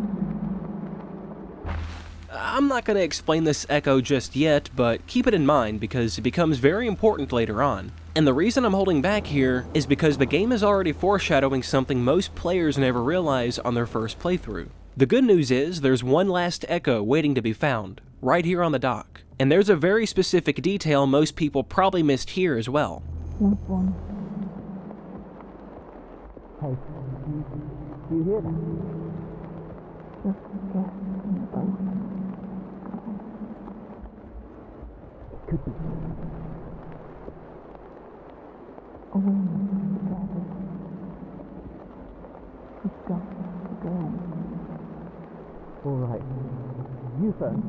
I'm not going to explain this echo just yet, but keep it in mind because it becomes very important later on. And the reason I'm holding back here is because the game is already foreshadowing something most players never realize on their first playthrough. The good news is there's one last echo waiting to be found, right here on the dock. And there's a very specific detail most people probably missed here as well. What one? Hey, do you hear that? Just guess in the boat. It could be. A wind gathered. It's got again. All right. You first.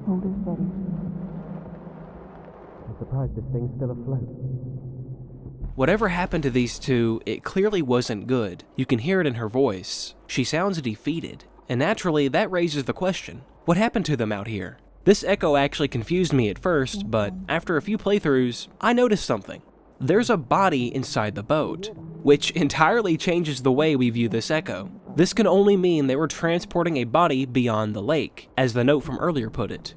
Hold it steady. I'm surprised this thing's still afloat. Whatever happened to these two, it clearly wasn't good. You can hear it in her voice. She sounds defeated. And naturally, that raises the question, what happened to them out here? This echo actually confused me at first, but after a few playthroughs, I noticed something. There's a body inside the boat, which entirely changes the way we view this echo. This can only mean they were transporting a body beyond the lake, as the note from earlier put it.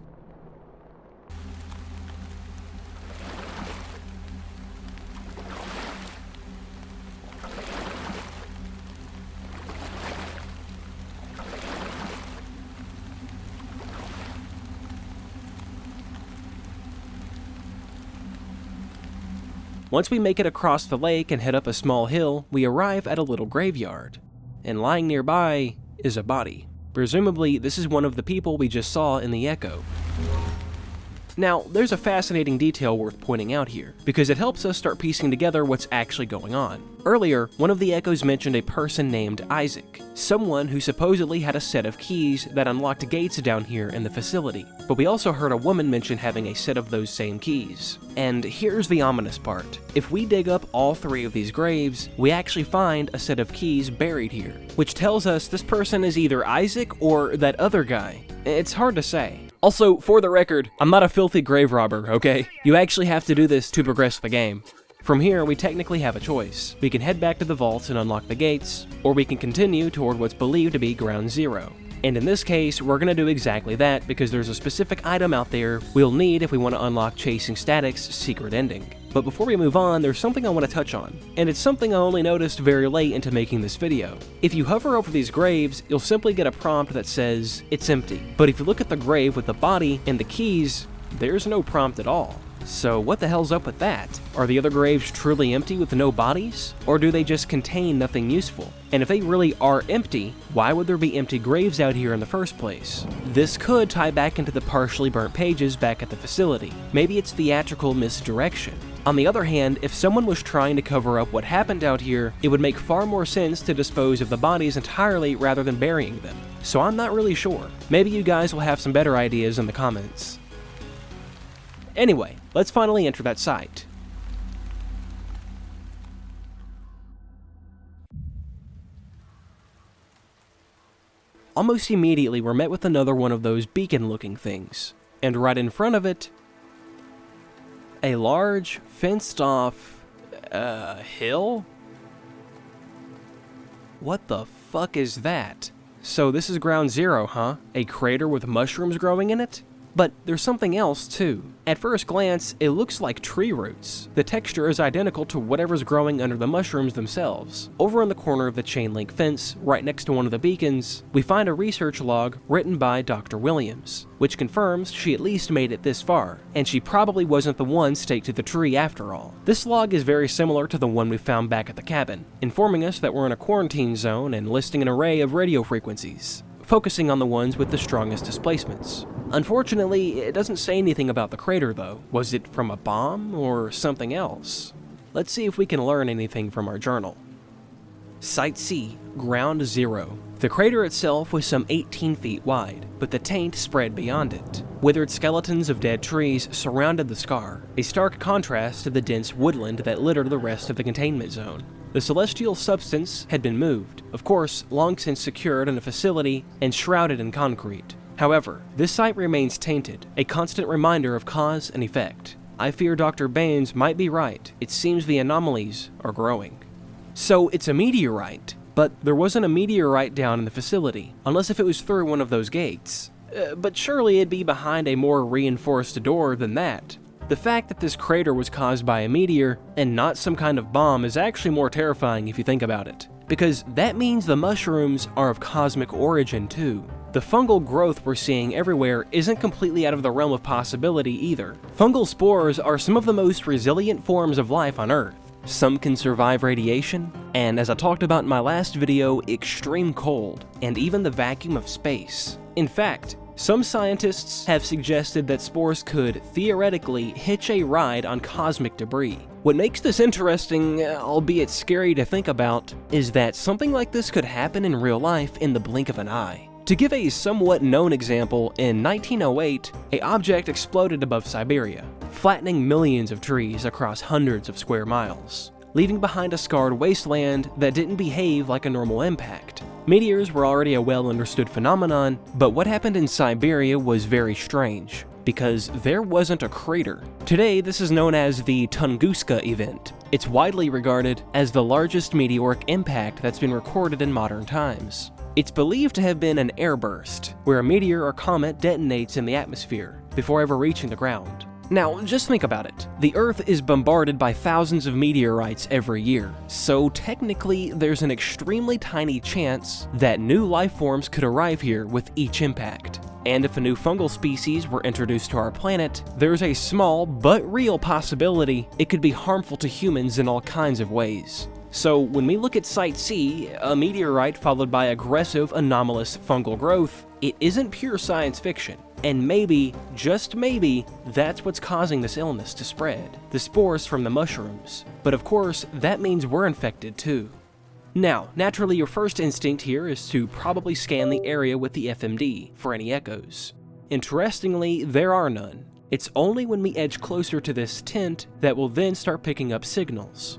Once we make it across the lake and head up a small hill, we arrive at a little graveyard. And lying nearby is a body. Presumably, this is one of the people we just saw in the echo. Now, there's a fascinating detail worth pointing out here, because it helps us start piecing together what's actually going on. Earlier, one of the echoes mentioned a person named Isaac, someone who supposedly had a set of keys that unlocked gates down here in the facility. But we also heard a woman mention having a set of those same keys. And here's the ominous part. If we dig up all three of these graves, we actually find a set of keys buried here, which tells us this person is either Isaac or that other guy. It's hard to say. Also, for the record, I'm not a filthy grave robber, okay? You actually have to do this to progress the game. From here, we technically have a choice. We can head back to the vaults and unlock the gates, or we can continue toward what's believed to be Ground Zero. And in this case, we're going to do exactly that because there's a specific item out there we'll need if we want to unlock Chasing Static's secret ending. But before we move on, there's something I want to touch on, and it's something I only noticed very late into making this video. If you hover over these graves, you'll simply get a prompt that says, "It's empty." But if you look at the grave with the body and the keys, there's no prompt at all. So what the hell's up with that? Are the other graves truly empty with no bodies? Or do they just contain nothing useful? And if they really are empty, why would there be empty graves out here in the first place? This could tie back into the partially burnt pages back at the facility. Maybe it's theatrical misdirection. On the other hand, if someone was trying to cover up what happened out here, it would make far more sense to dispose of the bodies entirely rather than burying them. So I'm not really sure. Maybe you guys will have some better ideas in the comments. Anyway, let's finally enter that site. Almost immediately, we're met with another one of those beacon-looking things, and right in front of it, a large, fenced-off, hill? What the fuck is that? So this is Ground Zero, huh? A crater with mushrooms growing in it? But there's something else too. At first glance, it looks like tree roots. The texture is identical to whatever's growing under the mushrooms themselves. Over in the corner of the chain link fence, right next to one of the beacons, we find a research log written by Dr. Williams, which confirms she at least made it this far, and she probably wasn't the one staked to the tree after all. This log is very similar to the one we found back at the cabin, informing us that we're in a quarantine zone and listing an array of radio frequencies, focusing on the ones with the strongest displacements. Unfortunately, it doesn't say anything about the crater though. Was it from a bomb or something else? Let's see if we can learn anything from our journal. Site C, Ground Zero. The crater itself was some 18 feet wide, but the taint spread beyond it. Withered skeletons of dead trees surrounded the scar, a stark contrast to the dense woodland that littered the rest of the containment zone. The celestial substance had been moved, of course, long since secured in a facility and shrouded in concrete. However, this site remains tainted, a constant reminder of cause and effect. I fear Dr. Baines might be right. It seems the anomalies are growing. So it's a meteorite, but there wasn't a meteorite down in the facility, unless if it was through one of those gates. But surely it'd be behind a more reinforced door than that. The fact that this crater was caused by a meteor and not some kind of bomb is actually more terrifying if you think about it, because that means the mushrooms are of cosmic origin too. The fungal growth we're seeing everywhere isn't completely out of the realm of possibility either. Fungal spores are some of the most resilient forms of life on Earth. Some can survive radiation, and as I talked about in my last video, extreme cold, and even the vacuum of space. In fact, some scientists have suggested that spores could theoretically hitch a ride on cosmic debris. What makes this interesting, albeit scary to think about, is that something like this could happen in real life in the blink of an eye. To give a somewhat known example, in 1908, an object exploded above Siberia, flattening millions of trees across hundreds of square miles, leaving behind a scarred wasteland that didn't behave like a normal impact. Meteors were already a well-understood phenomenon, but what happened in Siberia was very strange, because there wasn't a crater. Today, this is known as the Tunguska event. It's widely regarded as the largest meteoric impact that's been recorded in modern times. It's believed to have been an airburst, where a meteor or comet detonates in the atmosphere before ever reaching the ground. Now, just think about it. The Earth is bombarded by thousands of meteorites every year, so technically there's an extremely tiny chance that new life forms could arrive here with each impact. And if a new fungal species were introduced to our planet, there's a small but real possibility it could be harmful to humans in all kinds of ways. So when we look at Site C, a meteorite followed by aggressive anomalous fungal growth, it isn't pure science fiction. And maybe, just maybe, that's what's causing this illness to spread. The spores from the mushrooms. But of course, that means we're infected too. Now, naturally your first instinct here is to probably scan the area with the FMD for any echoes. Interestingly, there are none. It's only when we edge closer to this tent that we'll then start picking up signals.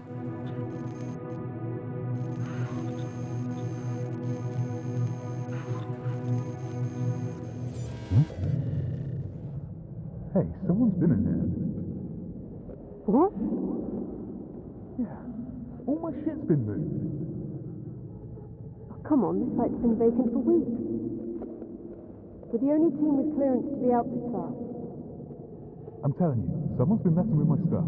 Hey, someone's been in here. What? Yeah, all my shit's been moved. Oh, come on, this site's been vacant for weeks. We're the only team with clearance to be out this far. I'm telling you, someone's been messing with my stuff.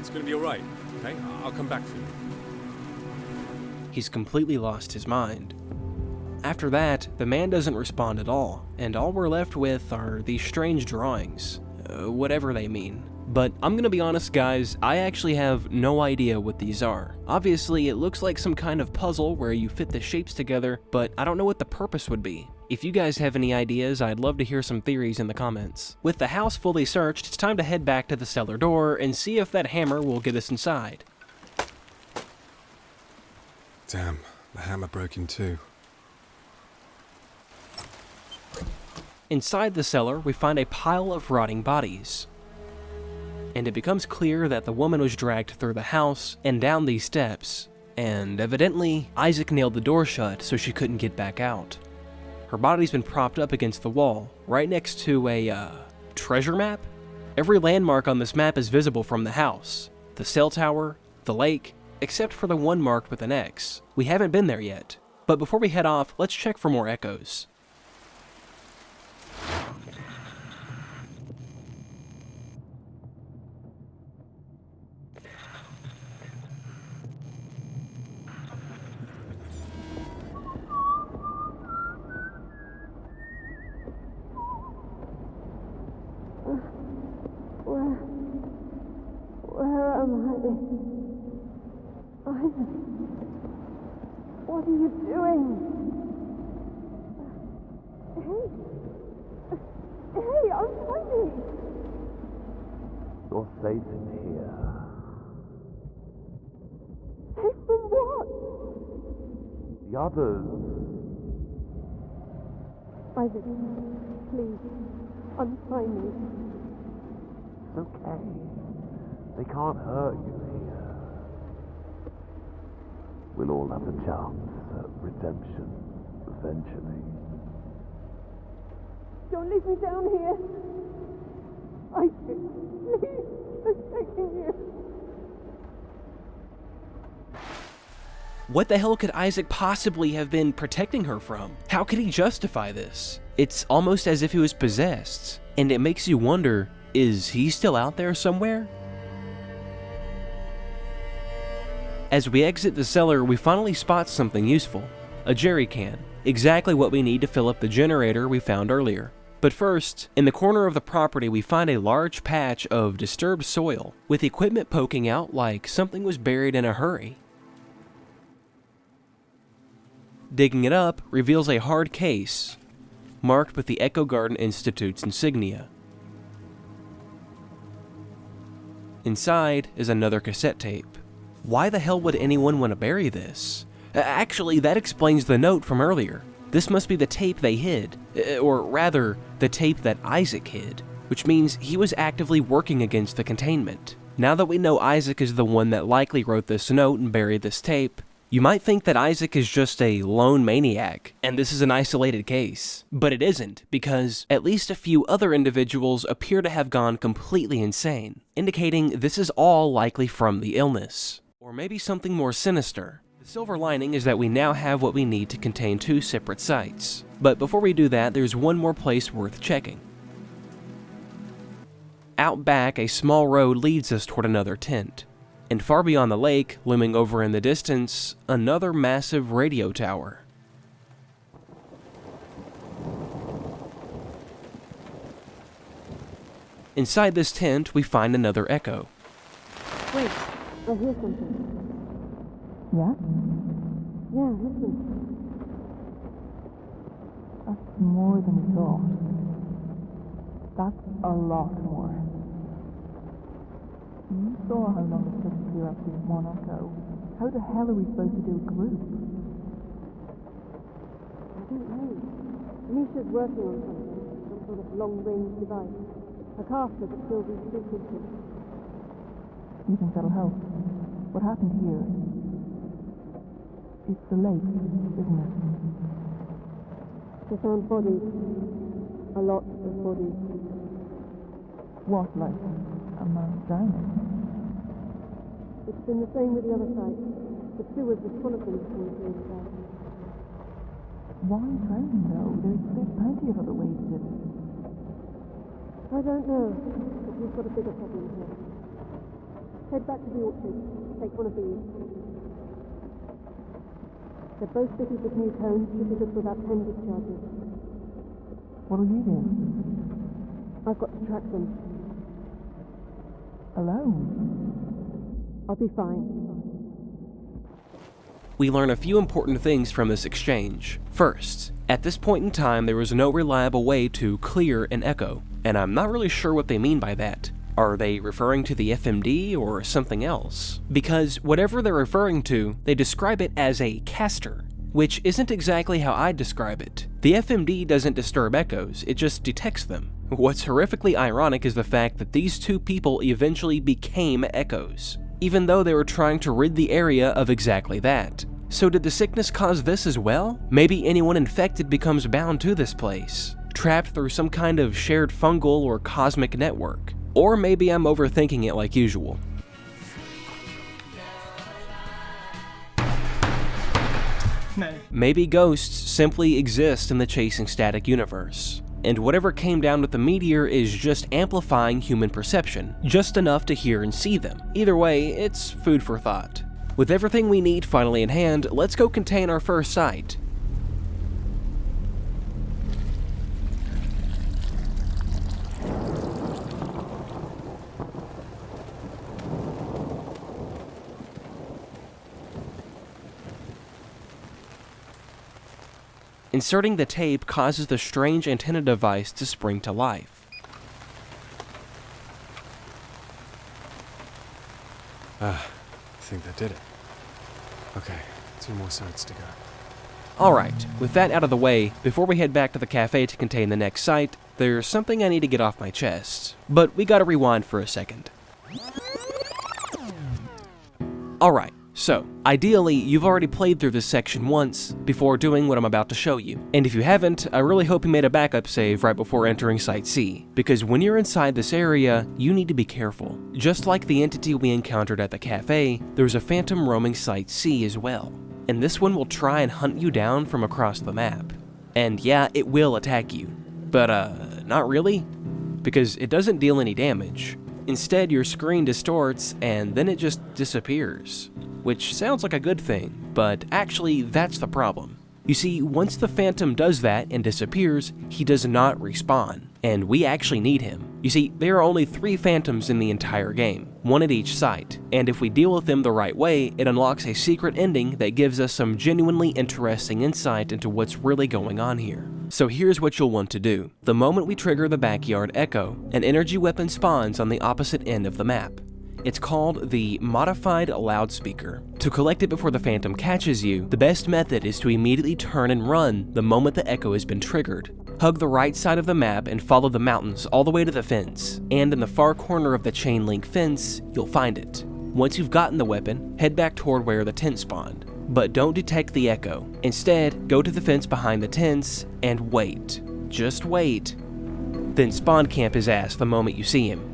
It's gonna be alright, okay? I'll come back for you. He's completely lost his mind. After that, the man doesn't respond at all, and all we're left with are these strange drawings, whatever they mean. But I'm gonna be honest guys, I actually have no idea what these are. Obviously, it looks like some kind of puzzle where you fit the shapes together, but I don't know what the purpose would be. If you guys have any ideas, I'd love to hear some theories in the comments. With the house fully searched, it's time to head back to the cellar door and see if that hammer will get us inside. Damn, the hammer broke in two. Inside the cellar, we find a pile of rotting bodies. And it becomes clear that the woman was dragged through the house and down these steps, and evidently, Isaac nailed the door shut so she couldn't get back out. Her body's been propped up against the wall, right next to a, treasure map? Every landmark on this map is visible from the house. The cell tower, the lake, except for the one marked with an X. We haven't been there yet. But before we head off, let's check for more echoes. Where am I? Isaac, what are you doing? Hey, I'm finding. You're safe in here. Safe from what? The others. Isaac, please, untie me. It's okay. They can't hurt you here. We'll all have a chance at redemption eventually. Don't leave me down here. Isaac, please, I'm begging you. What the hell could Isaac possibly have been protecting her from? How could he justify this? It's almost as if he was possessed, and it makes you wonder, is he still out there somewhere? As we exit the cellar, we finally spot something useful. A jerry can. Exactly what we need to fill up the generator we found earlier. But first, in the corner of the property we find a large patch of disturbed soil, with equipment poking out like something was buried in a hurry. Digging it up reveals a hard case, marked with the Echo Garden Institute's insignia. Inside is another cassette tape. Why the hell would anyone want to bury this? Actually, that explains the note from earlier. This must be the tape they hid, or rather, the tape that Isaac hid, which means he was actively working against the containment. Now that we know Isaac is the one that likely wrote this note and buried this tape, you might think that Isaac is just a lone maniac, and this is an isolated case. But it isn't, because at least a few other individuals appear to have gone completely insane, indicating this is all likely from the illness. Or maybe something more sinister. The silver lining is that we now have what we need to contain 2 separate sites. But before we do that, there's one more place worth checking. Out back, a small road leads us toward another tent. And far beyond the lake, looming over in the distance, another massive radio tower. Inside this tent, we find another echo. Wait, I hear something. Yeah? Yeah, listen. That's more than we thought. That's a lot more. You saw how long it took to clear up this one echo. How the hell are we supposed to do a group? I don't know. Misha's working on something, some sort of long-range device. A caster that fills these frequencies. You think that'll help? What happened here? It's the lake, isn't it? They found bodies. A lot of bodies. What, like a man drowning? It's been the same with the other sites. The sewers was full of them before we came back. Why drowning, though? There's plenty of other ways to... I don't know, but we've got a bigger problem here. Head back to the orchard. Take one of these. They're both fitted with new cones, fitted up for about 10 discharges. What'll you do? I've got to track them. Alone? I'll be fine. We learn a few important things from this exchange. First, at this point in time, there was no reliable way to clear an echo, and I'm not really sure what they mean by that. Are they referring to the FMD or something else? Because whatever they're referring to, they describe it as a caster, which isn't exactly how I'd describe it. The FMD doesn't disturb echoes, it just detects them. What's horrifically ironic is the fact that these two people eventually became echoes, even though they were trying to rid the area of exactly that. So did the sickness cause this as well? Maybe anyone infected becomes bound to this place, trapped through some kind of shared fungal or cosmic network. Or maybe I'm overthinking it like usual. Maybe ghosts simply exist in the Chasing Static universe, and whatever came down with the meteor is just amplifying human perception, just enough to hear and see them. Either way, it's food for thought. With everything we need finally in hand, let's go contain our first site. Inserting the tape causes the strange antenna device to spring to life. I think that did it. Okay, 2 more sites to go. Alright, with that out of the way, before we head back to the cafe to contain the next site, there's something I need to get off my chest. But we gotta rewind for a second. Alright, so, ideally, you've already played through this section once before doing what I'm about to show you. And if you haven't, I really hope you made a backup save right before entering Site C, because when you're inside this area, you need to be careful. Just like the entity we encountered at the cafe, there's a phantom roaming Site C as well. And this one will try and hunt you down from across the map. And yeah, it will attack you. But not really, because it doesn't deal any damage. Instead, your screen distorts and then it just disappears. Which sounds like a good thing, but actually that's the problem. You see, once the Phantom does that and disappears, he does not respawn, and we actually need him. You see, there are only 3 Phantoms in the entire game, 1 at each site, and if we deal with them the right way, it unlocks a secret ending that gives us some genuinely interesting insight into what's really going on here. So here's what you'll want to do. The moment we trigger the Backyard Echo, an energy weapon spawns on the opposite end of the map. It's called the Modified Loudspeaker. To collect it before the Phantom catches you, the best method is to immediately turn and run the moment the echo has been triggered. Hug the right side of the map and follow the mountains all the way to the fence, and in the far corner of the chain link fence, you'll find it. Once you've gotten the weapon, head back toward where the tent spawned. But don't detect the echo. Instead, go to the fence behind the tents and wait. Just wait. Then spawn camp his ass the moment you see him.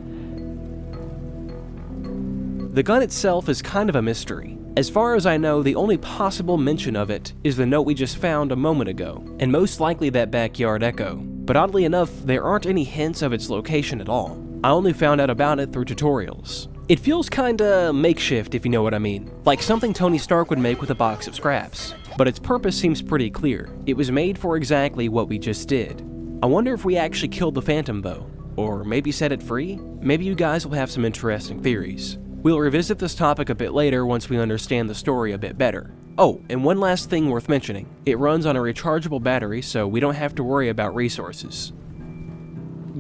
The gun itself is kind of a mystery. As far as I know, the only possible mention of it is the note we just found a moment ago, and most likely that Backyard Echo. But oddly enough, there aren't any hints of its location at all. I only found out about it through tutorials. It feels kinda makeshift, if you know what I mean. Like something Tony Stark would make with a box of scraps. But its purpose seems pretty clear. It was made for exactly what we just did. I wonder if we actually killed the Phantom though. Or maybe set it free? Maybe you guys will have some interesting theories. We'll revisit this topic a bit later once we understand the story a bit better. Oh, and one last thing worth mentioning. It runs on a rechargeable battery, so we don't have to worry about resources.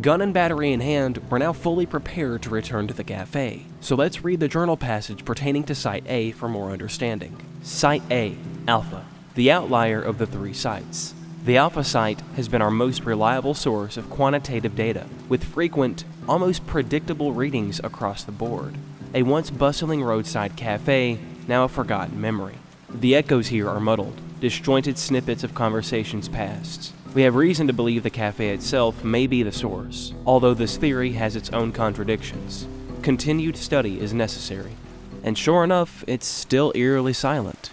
Gun and battery in hand, we're now fully prepared to return to the cafe. So let's read the journal passage pertaining to Site A for more understanding. Site A, Alpha, the outlier of the 3 sites. The Alpha site has been our most reliable source of quantitative data, with frequent, almost predictable readings across the board. A once bustling roadside cafe, now a forgotten memory. The echoes here are muddled, disjointed snippets of conversations past. We have reason to believe the cafe itself may be the source, although this theory has its own contradictions. Continued study is necessary. And sure enough, it's still eerily silent.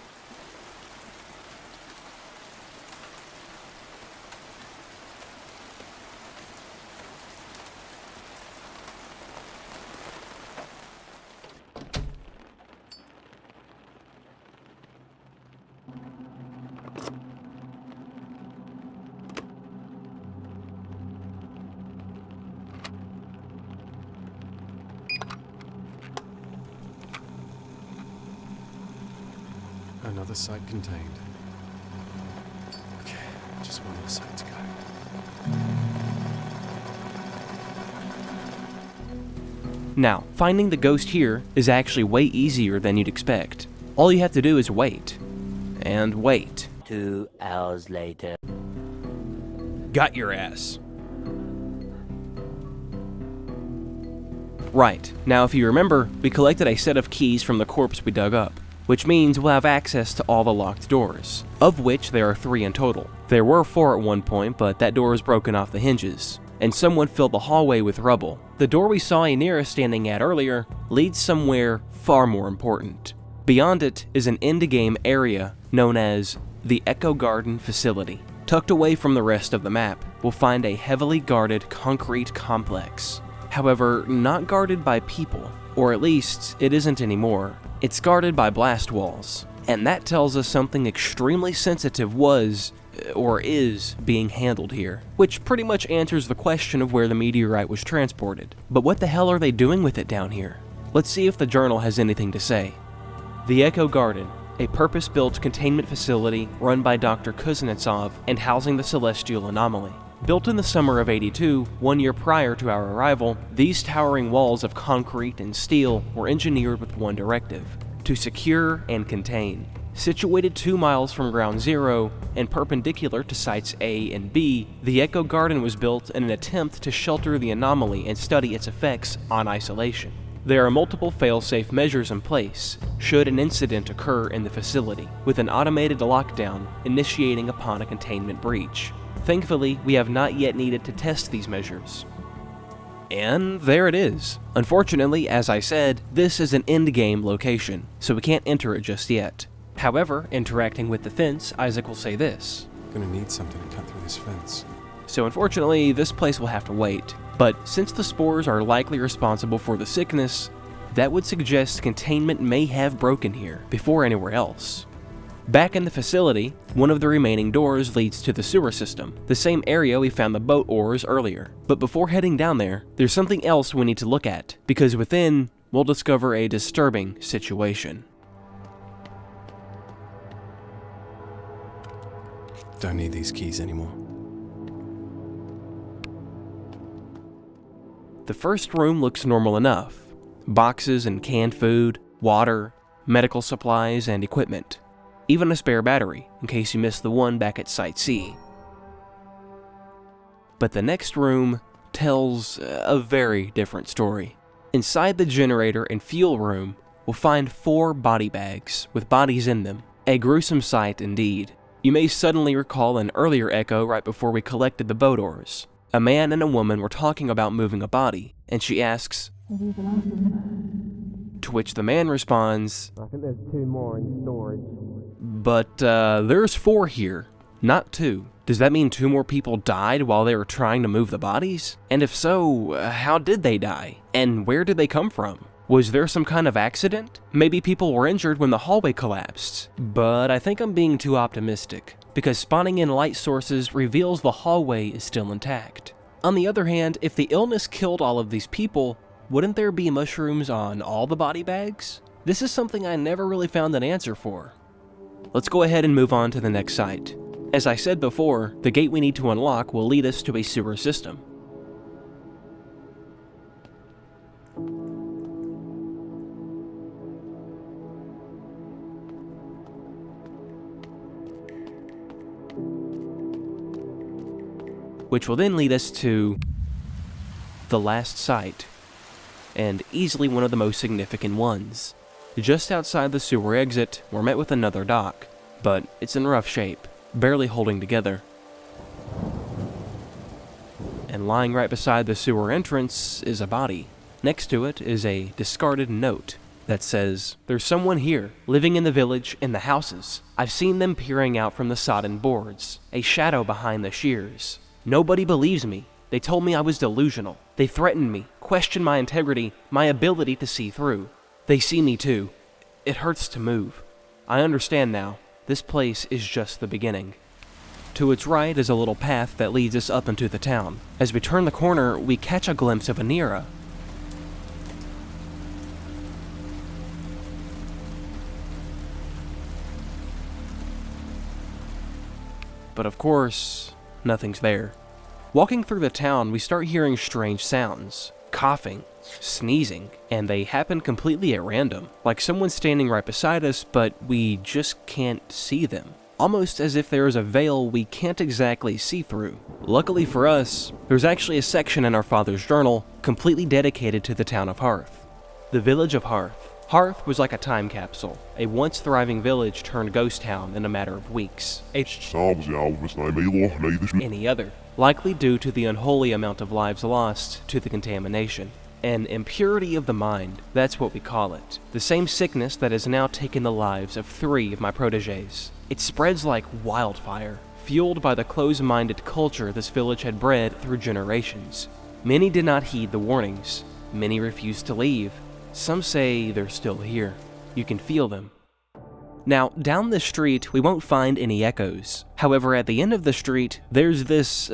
Another site contained. Okay, just one more site to go. Now, finding the ghost here is actually way easier than you'd expect. All you have to do is wait. And wait. 2 hours later. Got your ass. Right, now if you remember, we collected a set of keys from the corpse we dug up, which means we'll have access to all the locked doors, of which there are 3 in total. There were 4 at one point, but that door is broken off the hinges, and someone filled the hallway with rubble. The door we saw Aenira standing at earlier leads somewhere far more important. Beyond it is an end-game area known as the Echo Garden Facility. Tucked away from the rest of the map, we'll find a heavily guarded concrete complex. However, not guarded by people, or at least it isn't anymore. It's guarded by blast walls, and that tells us something extremely sensitive was, or is, being handled here, which pretty much answers the question of where the meteorite was transported. But what the hell are they doing with it down here? Let's see if the journal has anything to say. The Echo Garden, a purpose-built containment facility run by Dr. Kuznetsov and housing the Celestial Anomaly. Built in the summer of '82, 1 year prior to our arrival, these towering walls of concrete and steel were engineered with one directive: to secure and contain. Situated 2 miles from Ground Zero and perpendicular to Sites A and B, the Echo Garden was built in an attempt to shelter the anomaly and study its effects on isolation. There are multiple fail-safe measures in place should an incident occur in the facility, with an automated lockdown initiating upon a containment breach. Thankfully, we have not yet needed to test these measures. And there it is. Unfortunately, as I said, this is an endgame location, so we can't enter it just yet. However, interacting with the fence, Isaac will say this. Gonna need something to cut through this fence. So unfortunately, this place will have to wait. But since the spores are likely responsible for the sickness, that would suggest containment may have broken here before anywhere else. Back in the facility, one of the remaining doors leads to the sewer system, the same area we found the boat ores earlier. But before heading down there, there's something else we need to look at, because within, we'll discover a disturbing situation. Don't need these keys anymore. The first room looks normal enough. Boxes and canned food, water, medical supplies, and equipment. Even a spare battery, in case you missed the one back at Site C. But the next room tells a very different story. Inside the generator and fuel room, we'll find 4 body bags with bodies in them. A gruesome sight indeed. You may suddenly recall an earlier echo right before we collected the boat ores. A man and a woman were talking about moving a body, and she asks, to which the man responds, I think there's 2 more in storage. But there's 4 here, not 2. Does that mean 2 more people died while they were trying to move the bodies? And if so, how did they die? And where did they come from? Was there some kind of accident? Maybe people were injured when the hallway collapsed. But I think I'm being too optimistic, because spawning in light sources reveals the hallway is still intact. On the other hand, if the illness killed all of these people, wouldn't there be mushrooms on all the body bags? This is something I never really found an answer for. Let's go ahead and move on to the next site. As I said before, the gate we need to unlock will lead us to a sewer system. Which will then lead us to the last site, and easily one of the most significant ones. Just outside the sewer exit, we're met with another dock, but it's in rough shape, barely holding together. And lying right beside the sewer entrance is a body. Next to it is a discarded note that says, "There's someone here, living in the village, in the houses. I've seen them peering out from the sodden boards, a shadow behind the shears. Nobody believes me. They told me I was delusional. They threatened me, questioned my integrity, my ability to see through. They see me too. It hurts to move. I understand now. This place is just the beginning." To its right is a little path that leads us up into the town. As we turn the corner, we catch a glimpse of Aenira. but of course, nothing's there. Walking through the town, we start hearing strange sounds, coughing, sneezing, and they happen completely at random, like someone's standing right beside us, but we just can't see them. Almost as if there is a veil we can't exactly see through. Luckily for us, there's actually a section in our father's journal completely dedicated to the town of Hearth. The village of Hearth. Hearth was like a time capsule, a once thriving village turned ghost town in a matter of weeks. Any other, likely due to the unholy amount of lives lost to the contamination. An impurity of the mind, that's what we call it. The same sickness that has now taken the lives of 3 of my protégés. It spreads like wildfire, fueled by the close-minded culture this village had bred through generations. Many did not heed the warnings. Many refused to leave. Some say they're still here. You can feel them. Now, down the street, we won't find any echoes. However, at the end of the street, there's this,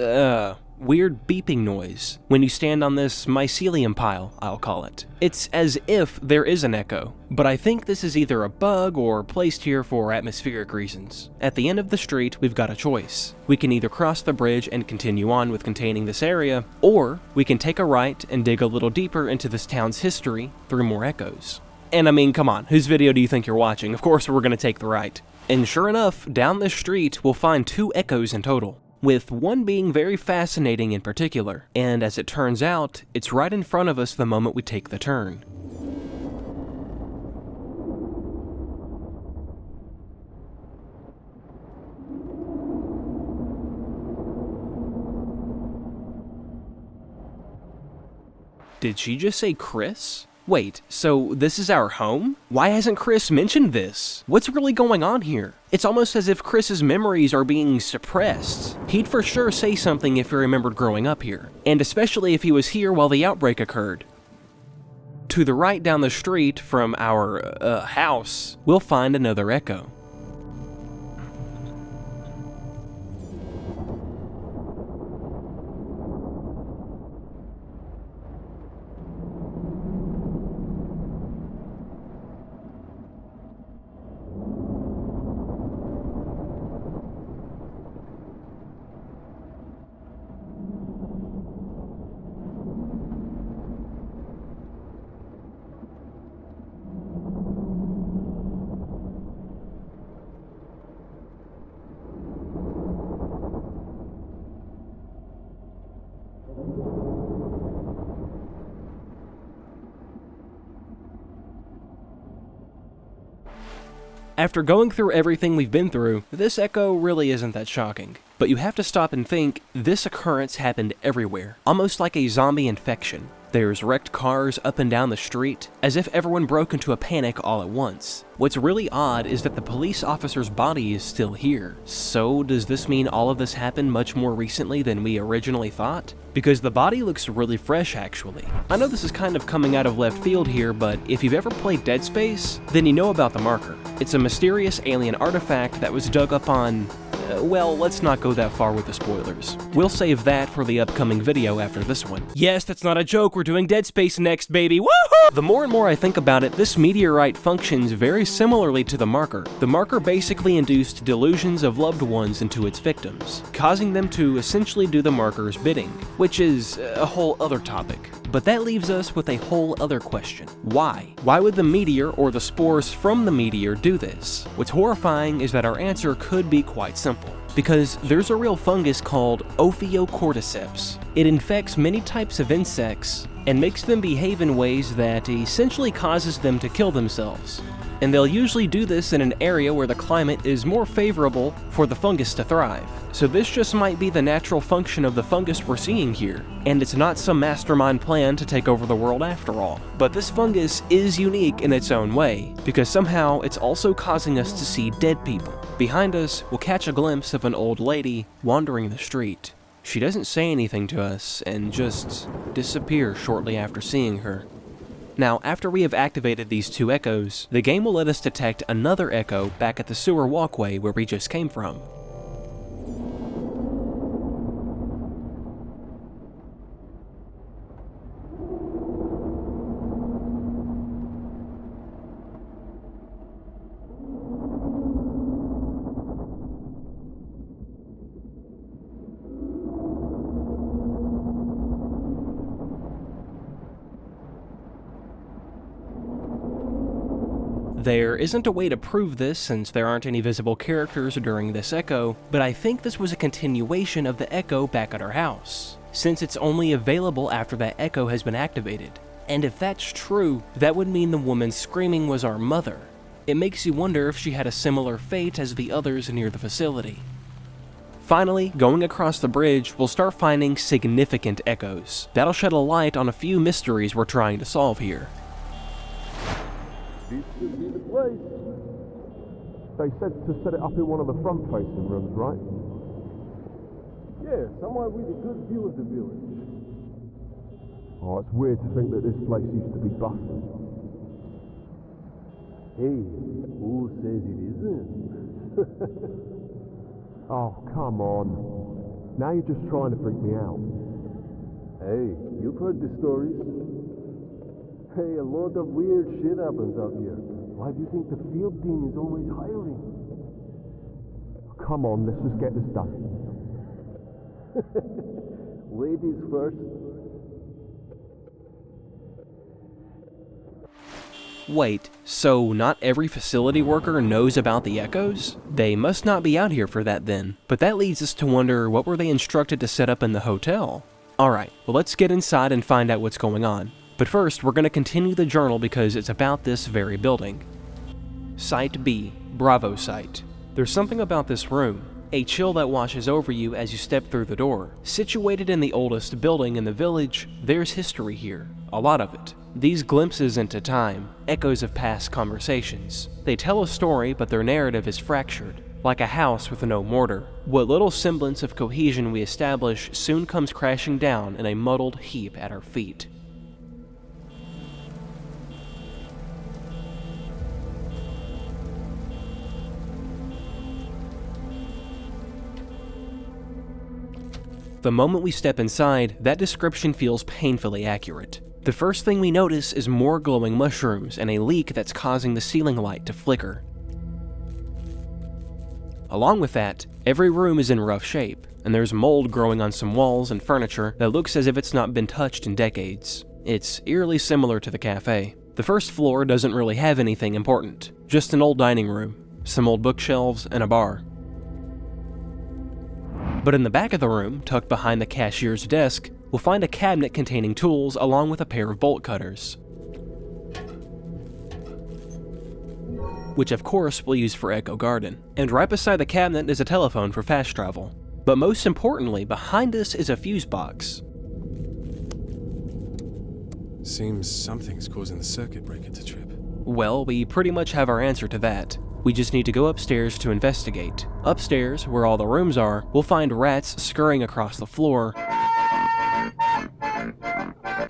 weird beeping noise when you stand on this mycelium pile, I'll call it. It's as if there is an echo, but I think this is either a bug or placed here for atmospheric reasons. At the end of the street, we've got a choice. We can either cross the bridge and continue on with containing this area, or we can take a right and dig a little deeper into this town's history through more echoes. And I mean, come on, whose video do you think you're watching? Of course we're gonna take the right. And sure enough, down the street, we'll find 2 echoes in total, with one being very fascinating in particular, and as it turns out, it's right in front of us the moment we take the turn. Did she just say Chris? Wait, so this is our home? Why hasn't Chris mentioned this? What's really going on here? It's almost as if Chris's memories are being suppressed. He'd for sure say something if he remembered growing up here, and especially if he was here while the outbreak occurred. To the right down the street from our, house, we'll find another echo. After going through everything we've been through, this echo really isn't that shocking. But you have to stop and think, this occurrence happened everywhere, almost like a zombie infection. There's wrecked cars up and down the street, as if everyone broke into a panic all at once. What's really odd is that the police officer's body is still here. So does this mean all of this happened much more recently than we originally thought? Because the body looks really fresh actually. I know this is kind of coming out of left field here, but if you've ever played Dead Space, then you know about the marker. It's a mysterious alien artifact that was dug up on... well, let's not go that far with the spoilers. We'll save that for the upcoming video after this one. Yes, that's not a joke, we're doing Dead Space next, baby, woohoo! The more and more I think about it, this meteorite functions very similarly to the marker. The marker basically induced delusions of loved ones into its victims, causing them to essentially do the marker's bidding, which is a whole other topic. But that leaves us with a whole other question. Why? Why would the meteor or the spores from the meteor do this? What's horrifying is that our answer could be quite simple. Because there's a real fungus called Ophiocordyceps. It infects many types of insects and makes them behave in ways that essentially causes them to kill themselves. And they'll usually do this in an area where the climate is more favorable for the fungus to thrive. So this just might be the natural function of the fungus we're seeing here, and it's not some mastermind plan to take over the world after all. But this fungus is unique in its own way, because somehow it's also causing us to see dead people. Behind us, we'll catch a glimpse of an old lady wandering the street. She doesn't say anything to us, and just disappears shortly after seeing her. Now, after we have activated these 2 echoes, the game will let us detect another echo back at the sewer walkway where we just came from. There isn't a way to prove this since there aren't any visible characters during this echo, but I think this was a continuation of the echo back at our house, since it's only available after that echo has been activated. And if that's true, that would mean the woman screaming was our mother. It makes you wonder if she had a similar fate as the others near the facility. Finally, going across the bridge, we'll start finding significant echoes. That'll shed a light on a few mysteries we're trying to solve here. This should be the place. They said to set it up in one of the front-facing rooms, right? Yeah, somewhere with a good view of the village. Oh, it's weird to think that this place used to be busted. Hey, who says it isn't? Oh, come on. Now you're just trying to freak me out. Hey, you've heard the stories. Hey, a lot of weird shit happens out here. Why do you think the field team is always hiring? Come on, let's just get this done. Ladies first. Wait, so not every facility worker knows about the echoes? They must not be out here for that then. But that leads us to wonder, what were they instructed to set up in the hotel? Alright, well let's get inside and find out what's going on. But first, we're going to continue the journal because it's about this very building. Site B, Bravo Site. There's something about this room. A chill that washes over you as you step through the door. Situated in the oldest building in the village, there's history here. A lot of it. These glimpses into time, echoes of past conversations. They tell a story, but their narrative is fractured, like a house with no mortar. What little semblance of cohesion we establish soon comes crashing down in a muddled heap at our feet. The moment we step inside, that description feels painfully accurate. The first thing we notice is more glowing mushrooms and a leak that's causing the ceiling light to flicker. Along with that, every room is in rough shape, and there's mold growing on some walls and furniture that looks as if it's not been touched in decades. It's eerily similar to the cafe. The first floor doesn't really have anything important, just an old dining room, some old bookshelves, and a bar. But in the back of the room, tucked behind the cashier's desk, we'll find a cabinet containing tools along with a pair of bolt cutters, which of course we'll use for Echo Garden. And right beside the cabinet is a telephone for fast travel. But most importantly, behind us is a fuse box. Seems something's causing the circuit breaker to trip. Well, we pretty much have our answer to that. We just need to go upstairs to investigate. Upstairs, where all the rooms are, we'll find rats scurrying across the floor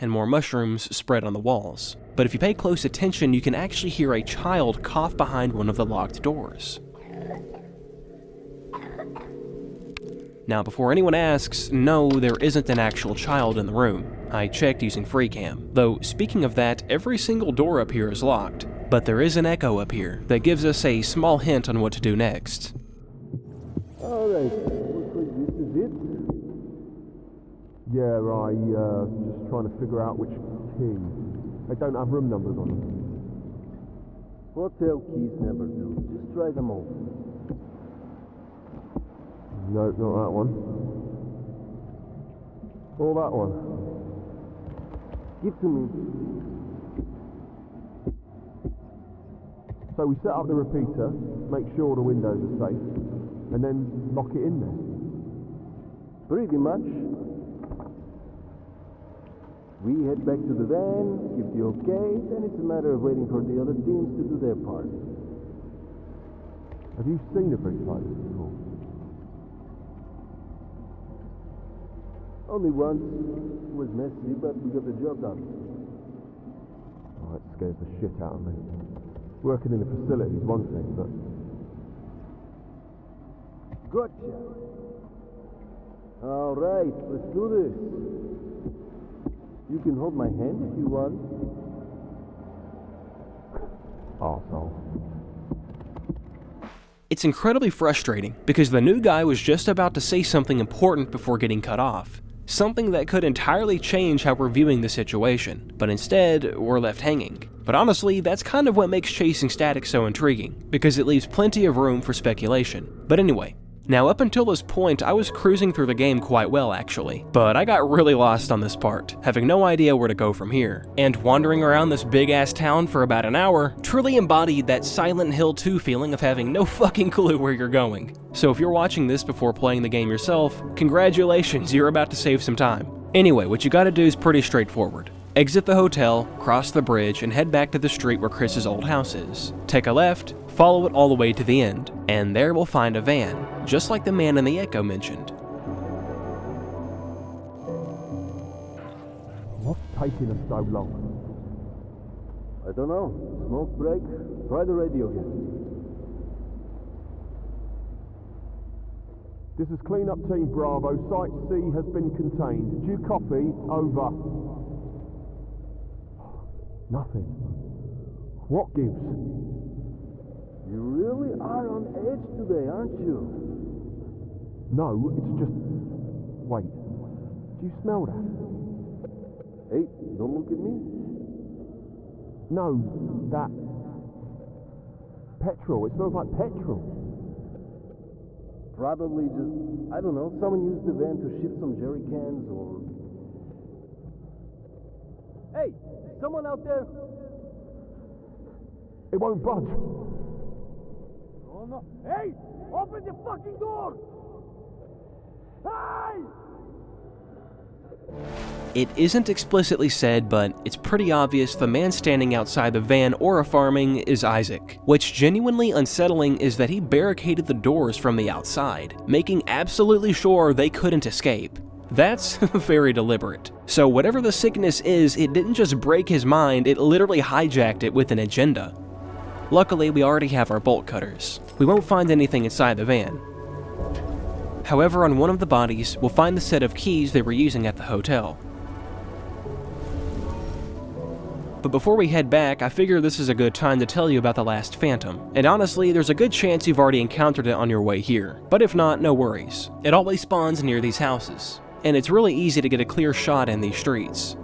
and more mushrooms spread on the walls. But if you pay close attention, you can actually hear a child cough behind one of the locked doors. Now, before anyone asks, no, there isn't an actual child in the room. I checked using FreeCam. Though, speaking of that, every single door up here is locked. But there is an echo up here that gives us a small hint on what to do next. Alright, looks like this is it. Yeah, just trying to figure out which key. They don't have room numbers on them. Hotel keys never do. Just try them all. No, not that one. Or that one. Give to me. So we set up the repeater, make sure the windows are safe, and then lock it in there. Pretty much. We head back to the van, give the okay, then it's a matter of waiting for the other teams to do their part. Have you seen a bridge like this before? Only once. It was messy, but we got the job done. Oh, it scares the shit out of me. Working in the facility is one thing, but... Gotcha! Alright, let's do this. You can hold my hand if you want. Arsehole. It's incredibly frustrating because the new guy was just about to say something important before getting cut off. something that could entirely change how we're viewing the situation, but instead, we're left hanging. But honestly, that's kind of what makes Chasing Static so intriguing, because it leaves plenty of room for speculation. But anyway, now up until this point, I was cruising through the game quite well actually, but I got really lost on this part, having no idea where to go from here. And wandering around this big ass town for about an hour truly embodied that Silent Hill 2 feeling of having no fucking clue where you're going. So if you're watching this before playing the game yourself, congratulations, you're about to save some time. Anyway, what you gotta do is pretty straightforward. Exit the hotel, cross the bridge, and head back to the street where Chris's old house is. Take a left, follow it all the way to the end, and there we'll find a van, just like the man in the Echo mentioned. What's taking us so long? I don't know. Smoke break? Try the radio again. This is Cleanup Team Bravo. Site C has been contained. Do you copy? Over. Nothing. What gives? You really are on edge today, aren't you? No, it's just... Wait. Do you smell that? Hey, don't look at me. No, that... Petrol. It smells like petrol. Probably just, I don't know, someone used the van to shift some jerry cans or... Hey, someone out there? It won't budge. Oh no. Hey, open the fucking door! Hey! It isn't explicitly said, but it's pretty obvious the man standing outside the van Aura farming is Isaac. What's genuinely unsettling is that he barricaded the doors from the outside, making absolutely sure they couldn't escape. That's very deliberate. So whatever the sickness is, it didn't just break his mind, it literally hijacked it with an agenda. Luckily, we already have our bolt cutters. We won't find anything inside the van. However, on one of the bodies, we'll find the set of keys they were using at the hotel. But before we head back, I figure this is a good time to tell you about the last Phantom. And honestly, there's a good chance you've already encountered it on your way here. But if not, no worries. It always spawns near these houses, and it's really easy to get a clear shot in these streets.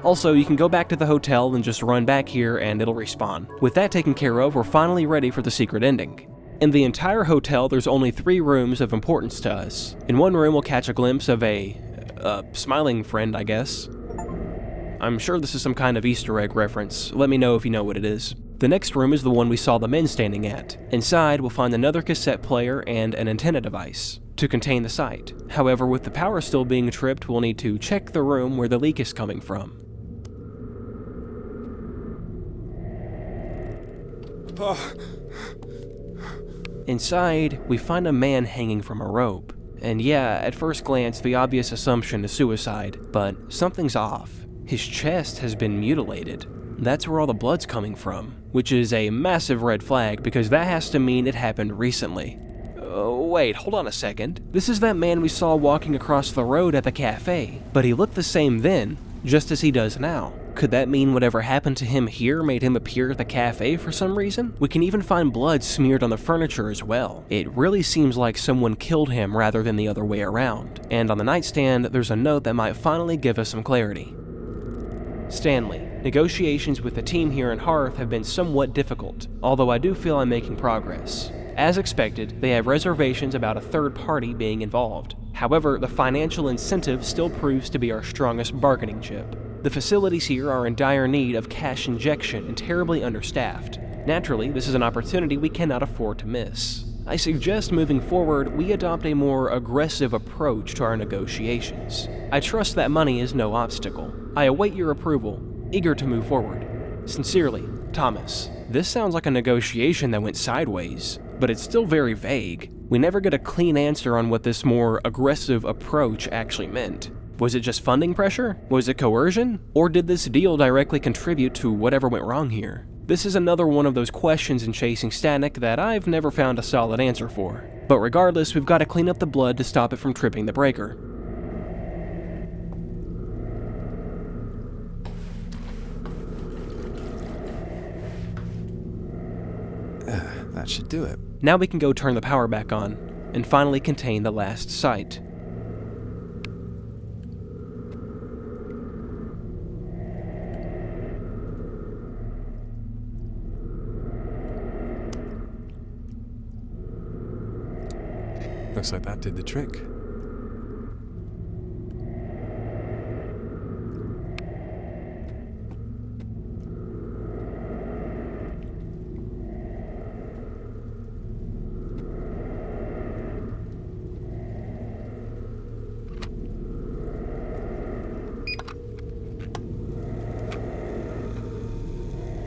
Also, you can go back to the hotel and just run back here and it'll respawn. With that taken care of, we're finally ready for the secret ending. In the entire hotel, there's only 3 rooms of importance to us. In one room, we'll catch a glimpse of a smiling friend, I guess. I'm sure this is some kind of Easter egg reference. Let me know if you know what it is. The next room is the one we saw the men standing at. Inside, we'll find another cassette player and an antenna device to contain the site. However, with the power still being tripped, we'll need to check the room where the leak is coming from. Inside, we find a man hanging from a rope. And yeah, at first glance, the obvious assumption is suicide, but something's off. His chest has been mutilated. That's where all the blood's coming from, which is a massive red flag because that has to mean it happened recently. Wait, hold on a second. This is that man we saw walking across the road at the cafe, but he looked the same then, just as he does now. Could that mean whatever happened to him here made him appear at the cafe for some reason? We can even find blood smeared on the furniture as well. It really seems like someone killed him rather than the other way around. And on the nightstand, there's a note that might finally give us some clarity. Stanley, negotiations with the team here in Hearth have been somewhat difficult, although I do feel I'm making progress. As expected, they have reservations about a third party being involved. However, the financial incentive still proves to be our strongest bargaining chip. The facilities here are in dire need of cash injection and terribly understaffed. Naturally, this is an opportunity we cannot afford to miss. I suggest moving forward, we adopt a more aggressive approach to our negotiations. I trust that money is no obstacle. I await your approval, eager to move forward. Sincerely, Thomas. This sounds like a negotiation that went sideways, but it's still very vague. We never get a clean answer on what this more aggressive approach actually meant. Was it just funding pressure? Was it coercion? Or did this deal directly contribute to whatever went wrong here? This is another one of those questions in Chasing Static that I've never found a solid answer for. But regardless, we've got to clean up the blood to stop it from tripping the breaker. That should do it. Now we can go turn the power back on. and finally contain the last site. Looks like that did the trick.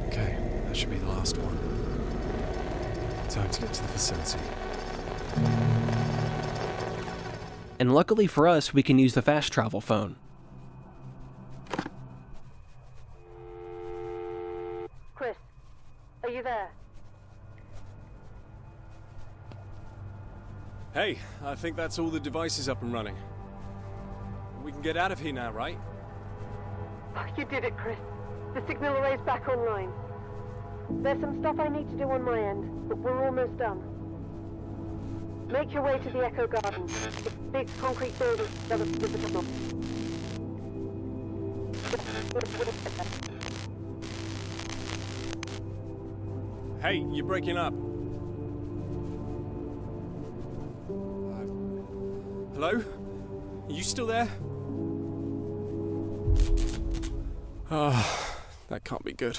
Okay, that should be the last one. Time to get to the facility. And luckily for us, we can use the fast travel phone. Chris, are you there? Hey, I think that's all the devices up and running. We can get out of here now, right? You did it, Chris. The signal array's back online. There's some stuff I need to do on my end, but we're almost done. Make your way to the Echo Garden. It's a big concrete building that is visible. Hey, you're breaking up. Hello? Are you still there? Ah, that can't be good.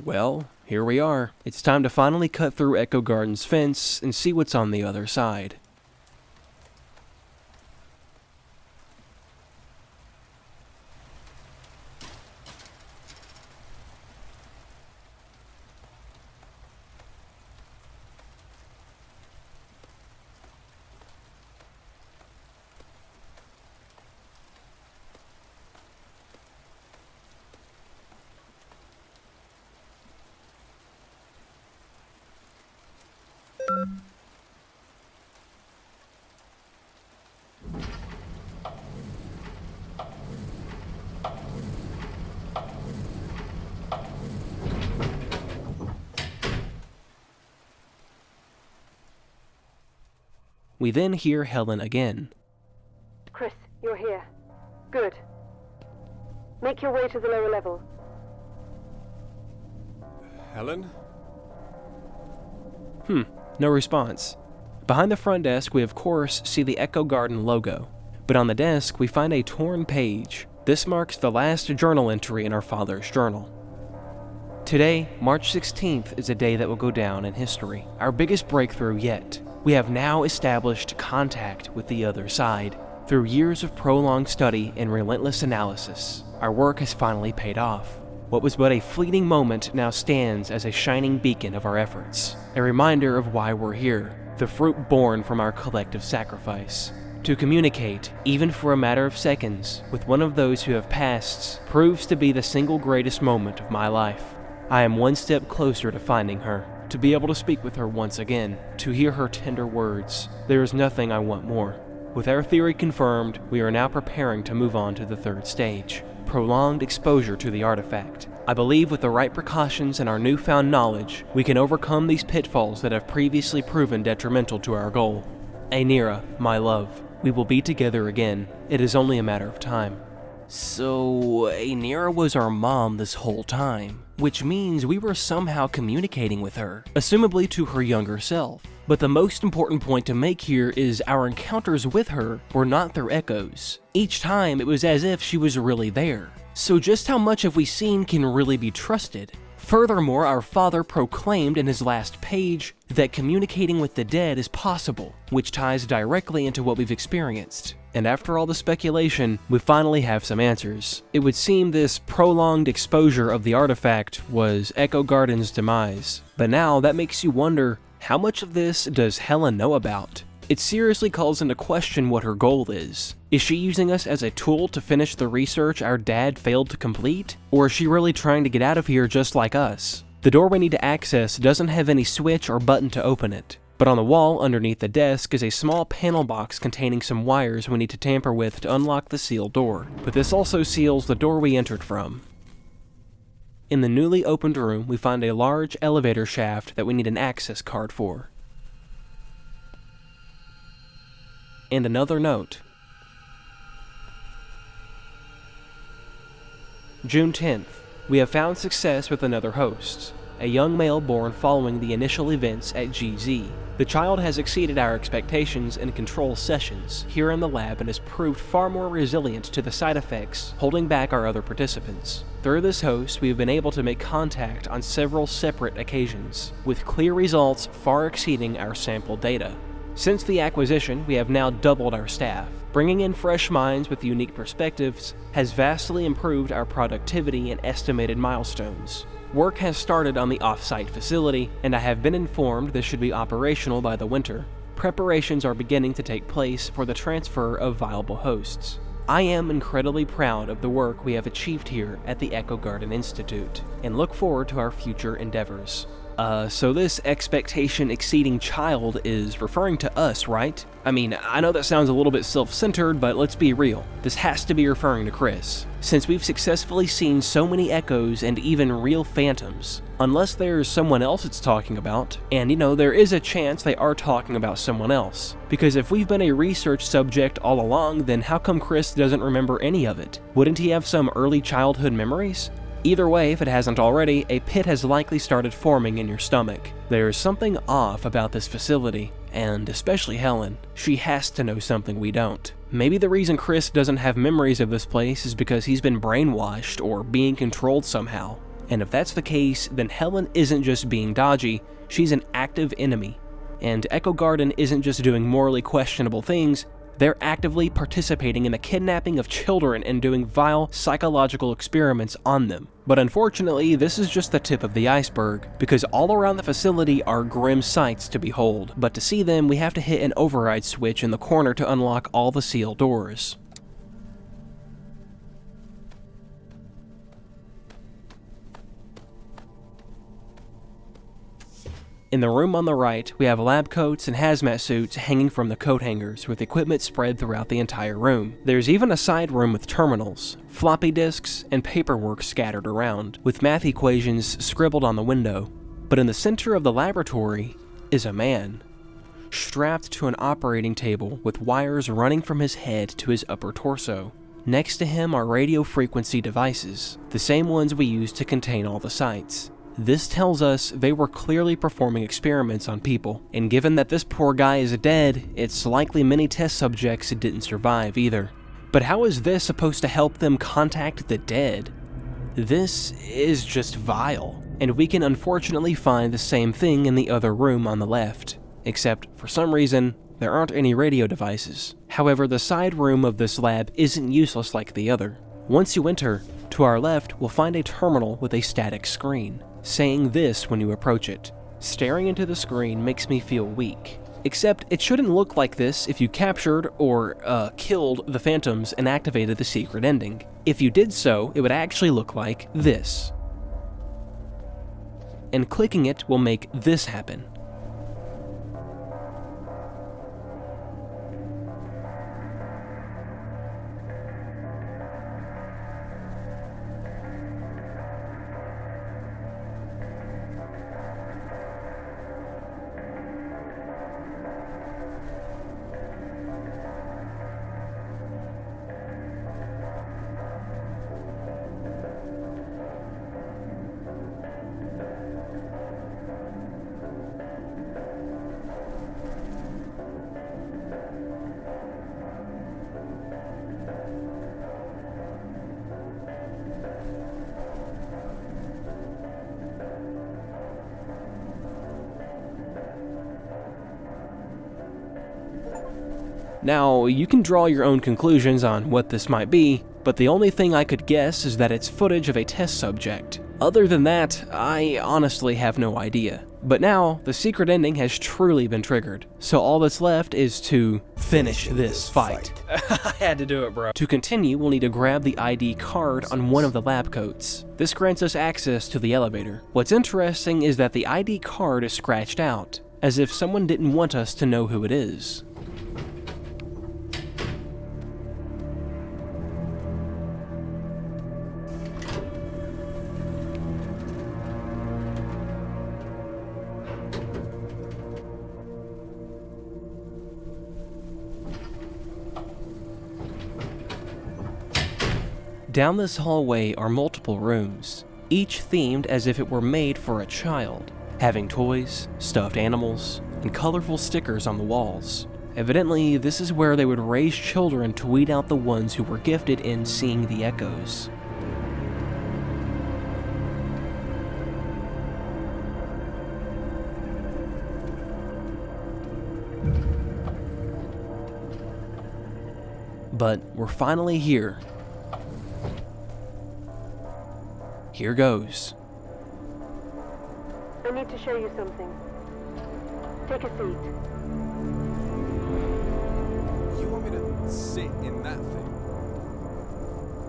Well, here we are. It's time to finally cut through Echo Garden's fence and see what's on the other side. We then hear Helen again. Chris, you're here. Good. Make your way to the lower level. Helen? No response. Behind the front desk, we of course see the Echo Garden logo, but on the desk we find a torn page. This marks the last journal entry in our father's journal. Today, March 16th, is a day that will go down in history, our biggest breakthrough yet. We have now established contact with the other side. Through years of prolonged study and relentless analysis, our work has finally paid off. What was but a fleeting moment now stands as a shining beacon of our efforts, a reminder of why we're here, the fruit born from our collective sacrifice. To communicate, even for a matter of seconds, with one of those who have passed proves to be the single greatest moment of my life. I am one step closer to finding her, to be able to speak with her once again, to hear her tender words. There is nothing I want more. With our theory confirmed, we are now preparing to move on to the third stage, prolonged exposure to the artifact. I believe with the right precautions and our newfound knowledge, we can overcome these pitfalls that have previously proven detrimental to our goal. Aenira, my love, we will be together again. It is only a matter of time. So, Aenira was our mom this whole time, which means we were somehow communicating with her, assumably to her younger self. But the most important point to make here is our encounters with her were not through echoes. Each time it was as if she was really there. So just how much have we seen can really be trusted? Furthermore, our father proclaimed in his last page that communicating with the dead is possible, which ties directly into what we've experienced. And after all the speculation, we finally have some answers. It would seem this prolonged exposure of the artifact was Echo Garden's demise. But now that makes you wonder, how much of this does Helen know about? It seriously calls into question what her goal is. Is she using us as a tool to finish the research our dad failed to complete? Or is she really trying to get out of here just like us? The door we need to access doesn't have any switch or button to open it, but on the wall underneath the desk is a small panel box containing some wires we need to tamper with to unlock the sealed door, but this also seals the door we entered from. In the newly opened room, we find a large elevator shaft that we need an access card for. And another note. June 10th. We have found success with another host, a young male born following the initial events at GZ. The child has exceeded our expectations in control sessions here in the lab and has proved far more resilient to the side effects, holding back our other participants. Through this host, we have been able to make contact on several separate occasions, with clear results far exceeding our sample data. Since the acquisition, we have now doubled our staff. Bringing in fresh minds with unique perspectives has vastly improved our productivity and estimated milestones. Work has started on the off-site facility, and I have been informed this should be operational by the winter. Preparations are beginning to take place for the transfer of viable hosts. I am incredibly proud of the work we have achieved here at the Echo Garden Institute, and look forward to our future endeavors. So this expectation-exceeding child is referring to us, right? I mean, I know that sounds a little bit self-centered, but let's be real. This has to be referring to Chris, since we've successfully seen so many echoes and even real phantoms. Unless there's someone else it's talking about, and there is a chance they are talking about someone else. Because if we've been a research subject all along, then how come Chris doesn't remember any of it? Wouldn't he have some early childhood memories? Either way, if it hasn't already, a pit has likely started forming in your stomach. There's something off about this facility, and especially Helen. She has to know something we don't. Maybe the reason Chris doesn't have memories of this place is because he's been brainwashed or being controlled somehow. And if that's the case, then Helen isn't just being dodgy, she's an active enemy. And Echo Garden isn't just doing morally questionable things, they're actively participating in the kidnapping of children and doing vile psychological experiments on them. But unfortunately, this is just the tip of the iceberg, because all around the facility are grim sights to behold, but to see them, we have to hit an override switch in the corner to unlock all the sealed doors. In the room on the right, we have lab coats and hazmat suits hanging from the coat hangers, with equipment spread throughout the entire room. There's even a side room with terminals, floppy disks, and paperwork scattered around, with math equations scribbled on the window. But in the center of the laboratory is a man, strapped to an operating table with wires running from his head to his upper torso. Next to him are radio frequency devices, the same ones we use to contain all the sites. This tells us they were clearly performing experiments on people, and given that this poor guy is dead, it's likely many test subjects didn't survive either. But how is this supposed to help them contact the dead? This is just vile, and we can unfortunately find the same thing in the other room on the left, except for some reason, there aren't any radio devices. However, the side room of this lab isn't useless like the other. Once you enter, to our left, we'll find a terminal with a static screen, saying this when you approach it. Staring into the screen makes me feel weak. Except it shouldn't look like this if you captured or killed the phantoms and activated the secret ending. If you did so, it would actually look like this. And clicking it will make this happen. Now, you can draw your own conclusions on what this might be, but the only thing I could guess is that it's footage of a test subject. Other than that, I honestly have no idea. But now, the secret ending has truly been triggered, so all that's left is to finish this fight. I had to do it, bro. To continue, we'll need to grab the ID card on one of the lab coats. This grants us access to the elevator. What's interesting is that the ID card is scratched out, as if someone didn't want us to know who it is. Down this hallway are multiple rooms, each themed as if it were made for a child, having toys, stuffed animals, and colorful stickers on the walls. Evidently, this is where they would raise children to weed out the ones who were gifted in seeing the echoes. But we're finally here. Here goes. I need to show you something. Take a seat. You want me to sit in that thing?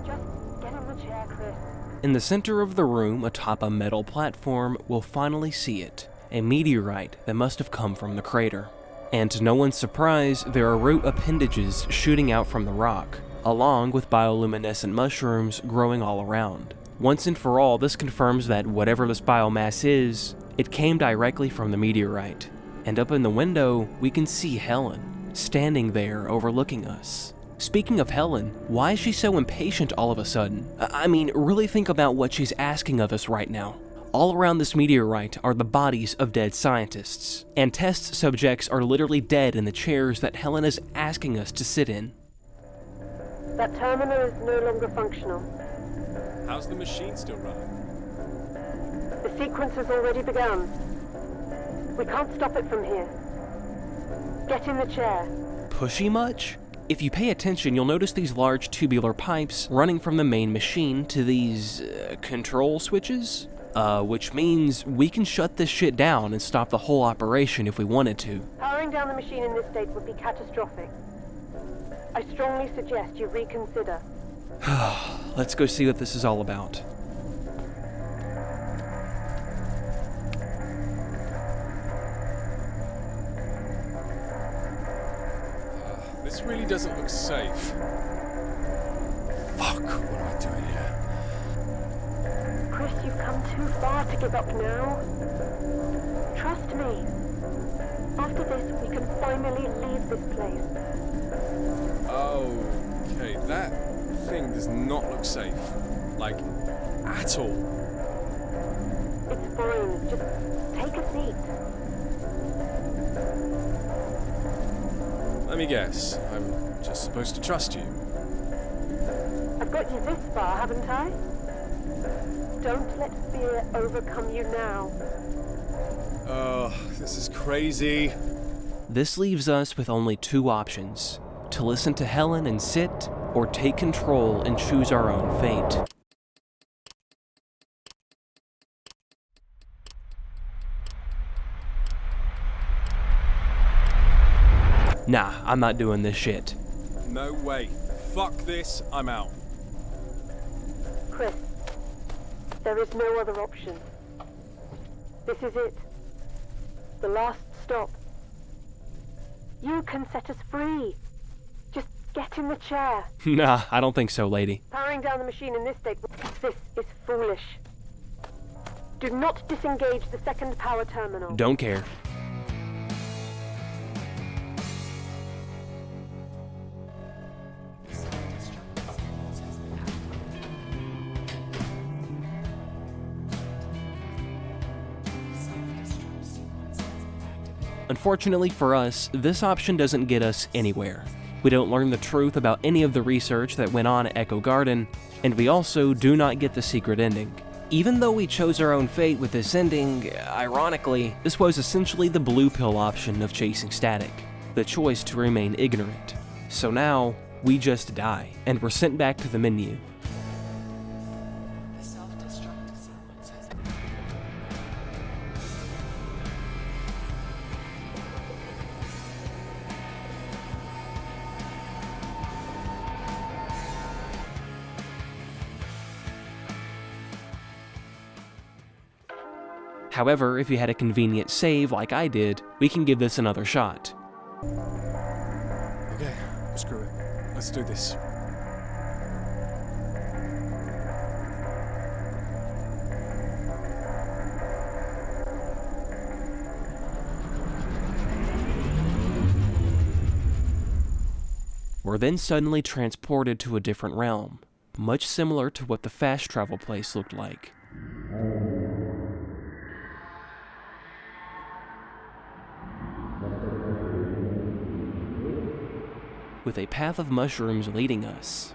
Just get in the chair, Chris. In the center of the room, atop a metal platform, we'll finally see it. A meteorite that must have come from the crater. And to no one's surprise, there are root appendages shooting out from the rock, along with bioluminescent mushrooms growing all around. Once and for all, this confirms that whatever this biomass is, it came directly from the meteorite. And up in the window, we can see Helen, standing there overlooking us. Speaking of Helen, why is she so impatient all of a sudden? I mean, really think about what she's asking of us right now. All around this meteorite are the bodies of dead scientists, and test subjects are literally dead in the chairs that Helen is asking us to sit in. That terminal is no longer functional. How's the machine still running? The sequence has already begun. We can't stop it from here. Get in the chair. Pushy much? If you pay attention, you'll notice these large tubular pipes running from the main machine to these control switches? Which means we can shut this shit down and stop the whole operation if we wanted to. Powering down the machine in this state would be catastrophic. I strongly suggest you reconsider. Let's go see what this is all about. This really doesn't look safe. Fuck, what am I doing here? Chris, you've come too far to give up now. Trust me. After this, we can finally leave this place. Okay, that thing does not look safe. Like, at all. It's fine. Just take a seat. Let me guess. I'm just supposed to trust you. I've got you this far, haven't I? Don't let fear overcome you now. Oh, this is crazy. This leaves us with only two options: to listen to Helen and sit, or take control and choose our own fate. Nah, I'm not doing this shit. No way. Fuck this, I'm out. Chris, there is no other option. This is it. The last stop. You can set us free. Just get in the chair. Nah, I don't think so, lady. Powering down the machine in this state, this is foolish. Do not disengage the second power terminal. Don't care. Unfortunately for us, this option doesn't get us anywhere. We don't learn the truth about any of the research that went on at Echo Garden, and we also do not get the secret ending. Even though we chose our own fate with this ending, ironically, this was essentially the blue pill option of chasing static, the choice to remain ignorant. So now, we just die, and we're sent back to the menu. However, if you had a convenient save like I did, we can give this another shot. Okay, screw it. Let's do this. We're then suddenly transported to a different realm, much similar to what the fast travel place looked like. With a path of mushrooms leading us.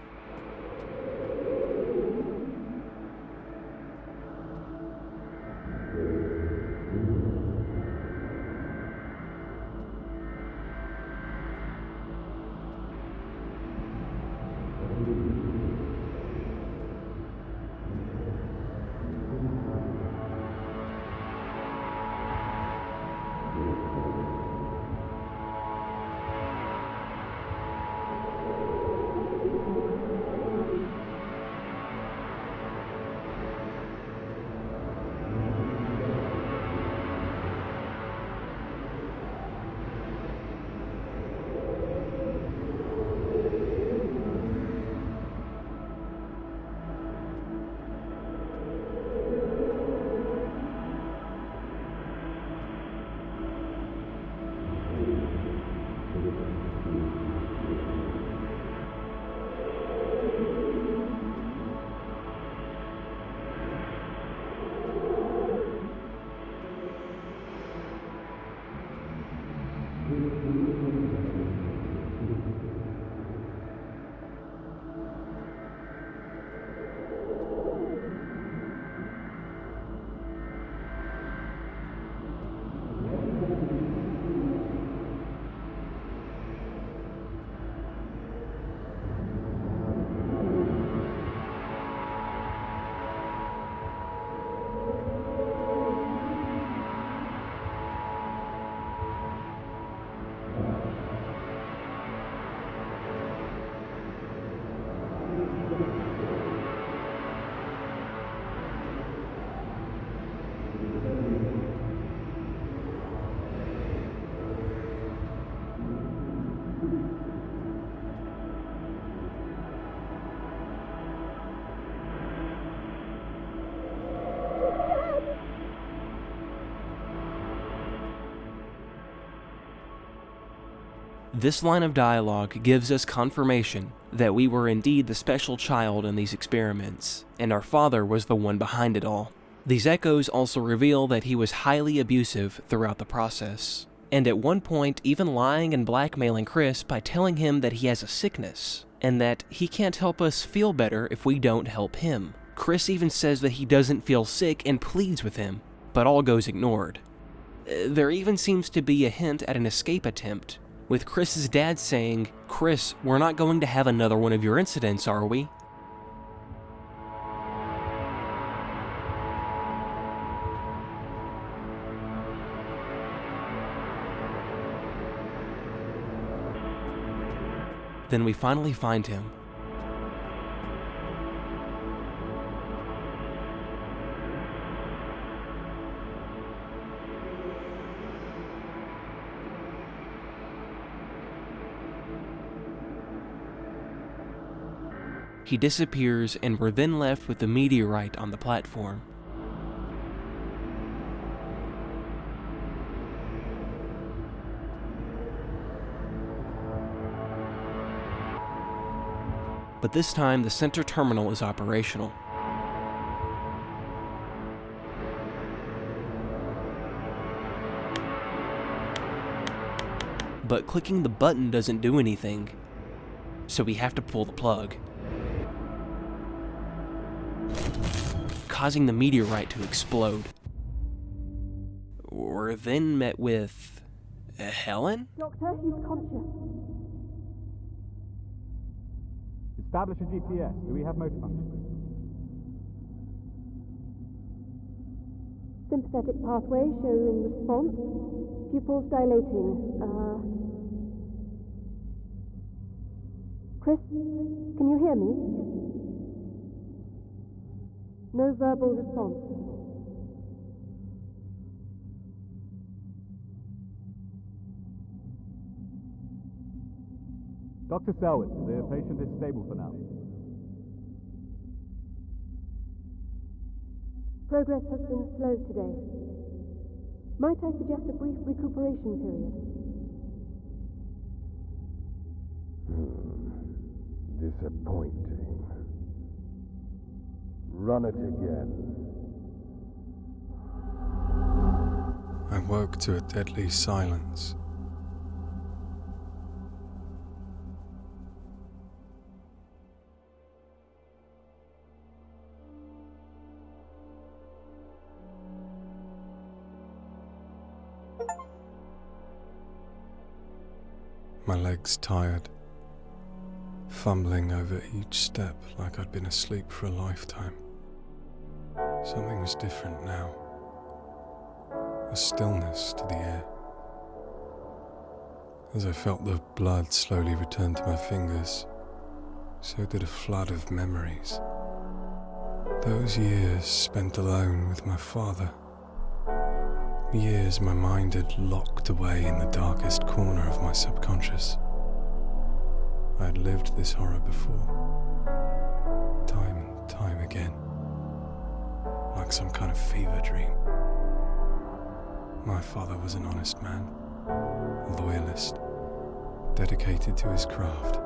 This line of dialogue gives us confirmation that we were indeed the special child in these experiments, and our father was the one behind it all. These echoes also reveal that he was highly abusive throughout the process, and at one point even lying and blackmailing Chris by telling him that he has a sickness, and that he can't help us feel better if we don't help him. Chris even says that he doesn't feel sick and pleads with him, but all goes ignored. There even seems to be a hint at an escape attempt, with Chris's dad saying, "Chris, we're not going to have another one of your incidents, are we?" Then we finally find him. He disappears, and we're then left with the meteorite on the platform. But this time, the center terminal is operational. But clicking the button doesn't do anything, so we have to pull the plug, causing the meteorite to explode. We're then met with Helen? Doctor, he's conscious. Establish a GPS. Do we have motor function? Sympathetic pathway showing response. Pupils dilating. Chris, can you hear me? No verbal response. Dr. Selwyn, the patient is stable for now. Progress has been slow today. Might I suggest a brief recuperation period? Disappointing. Run it again. I woke to a deadly silence. My legs tired, fumbling over each step like I'd been asleep for a lifetime. Something was different now. A stillness to the air. As I felt the blood slowly return to my fingers, so did a flood of memories. Those years spent alone with my father. Years my mind had locked away in the darkest corner of my subconscious. I had lived this horror before, time and time again, like some kind of fever dream. My father was an honest man, a loyalist, dedicated to his craft,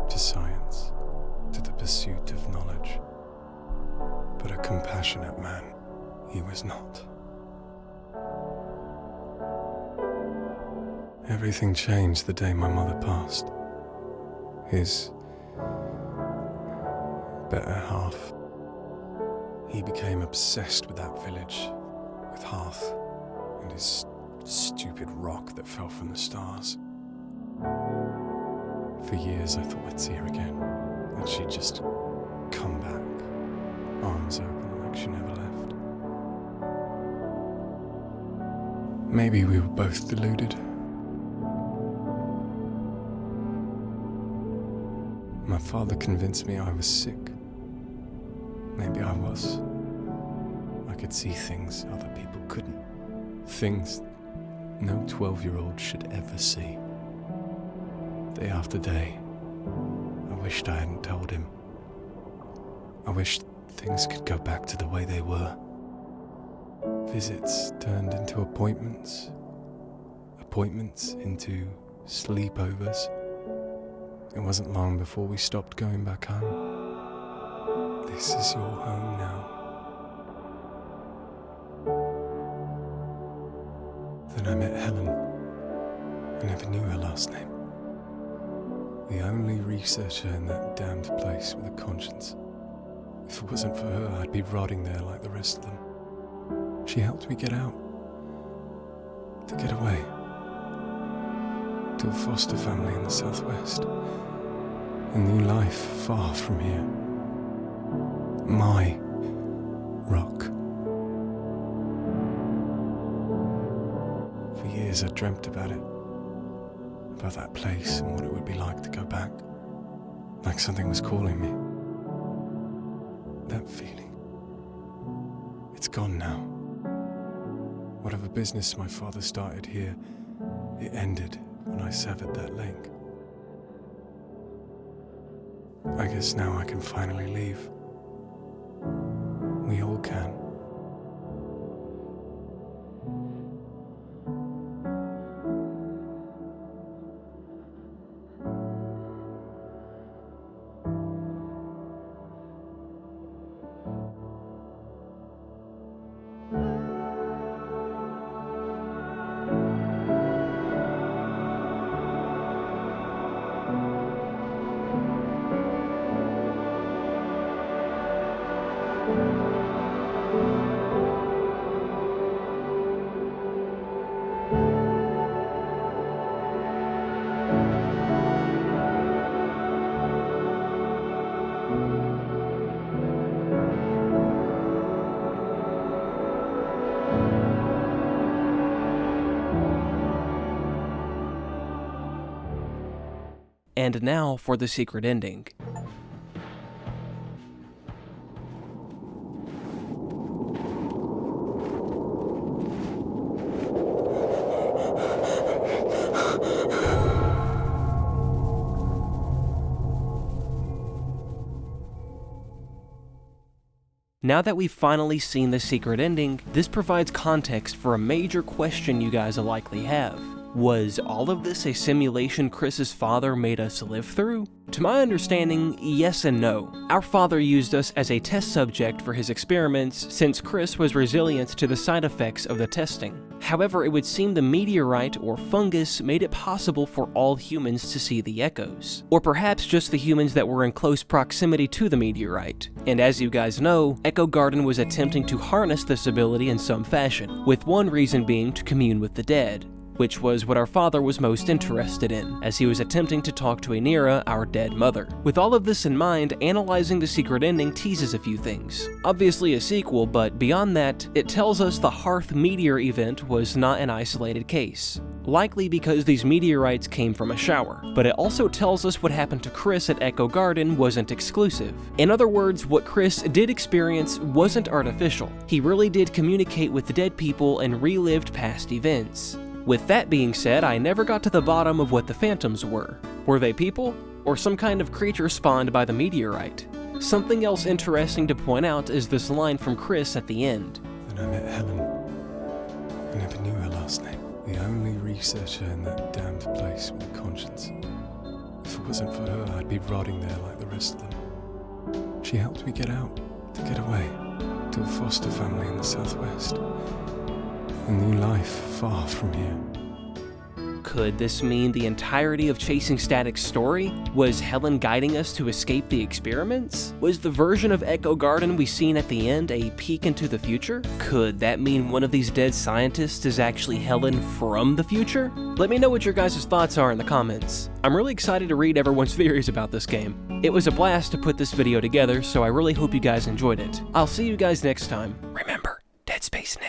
to science, to the pursuit of knowledge. But a compassionate man he was not. Everything changed the day my mother passed. His better half. He became obsessed with that village, with Hearth, and his stupid rock that fell from the stars. For years I thought I'd see her again, that she'd just come back, arms open like she never left. Maybe we were both deluded. My father convinced me I was sick. Maybe I was. I could see things other people couldn't. Things no 12-year-old should ever see. Day after day, I wished I hadn't told him. I wished things could go back to the way they were. Visits turned into appointments. Appointments into sleepovers. It wasn't long before we stopped going back home. This is your home now. Then I met Helen. I never knew her last name. The only researcher in that damned place with a conscience. If it wasn't for her, I'd be rotting there like the rest of them. She helped me get out. To get away. To a foster family in the southwest. A new life far from here. My rock. For years I dreamt about it. About that place and what it would be like to go back. Like something was calling me. That feeling. It's gone now. Whatever business my father started here, it ended when I severed that link. I guess now I can finally leave. We all can. And now for the secret ending. Now that we've finally seen the secret ending, this provides context for a major question you guys will likely have. Was all of this a simulation Chris's father made us live through? To my understanding, yes and no. Our father used us as a test subject for his experiments since Chris was resilient to the side effects of the testing. However, it would seem the meteorite or fungus made it possible for all humans to see the echoes. Or perhaps just the humans that were in close proximity to the meteorite. And as you guys know, Echo Garden was attempting to harness this ability in some fashion, with one reason being to commune with the dead, which was what our father was most interested in, as he was attempting to talk to Anira, our dead mother. With all of this in mind, analyzing the secret ending teases a few things. Obviously a sequel, but beyond that, it tells us the Hearth meteor event was not an isolated case, likely because these meteorites came from a shower. But it also tells us what happened to Chris at Echo Garden wasn't exclusive. In other words, what Chris did experience wasn't artificial. He really did communicate with the dead people and relived past events. With that being said, I never got to the bottom of what the phantoms were. Were they people? Or some kind of creature spawned by the meteorite? Something else interesting to point out is this line from Chris at the end. When I met Helen, I never knew her last name. The only researcher in that damned place with a conscience. If it wasn't for her, I'd be rotting there like the rest of them. She helped me get out, to get away, to a foster family in the southwest. A new life far from here. Could this mean the entirety of Chasing Static's story? Was Helen guiding us to escape the experiments? Was the version of Echo Garden we seen at the end a peek into the future? Could that mean one of these dead scientists is actually Helen from the future? Let me know what your guys' thoughts are in the comments. I'm really excited to read everyone's theories about this game. It was a blast to put this video together, so I really hope you guys enjoyed it. I'll see you guys next time. Remember, Dead Space Net.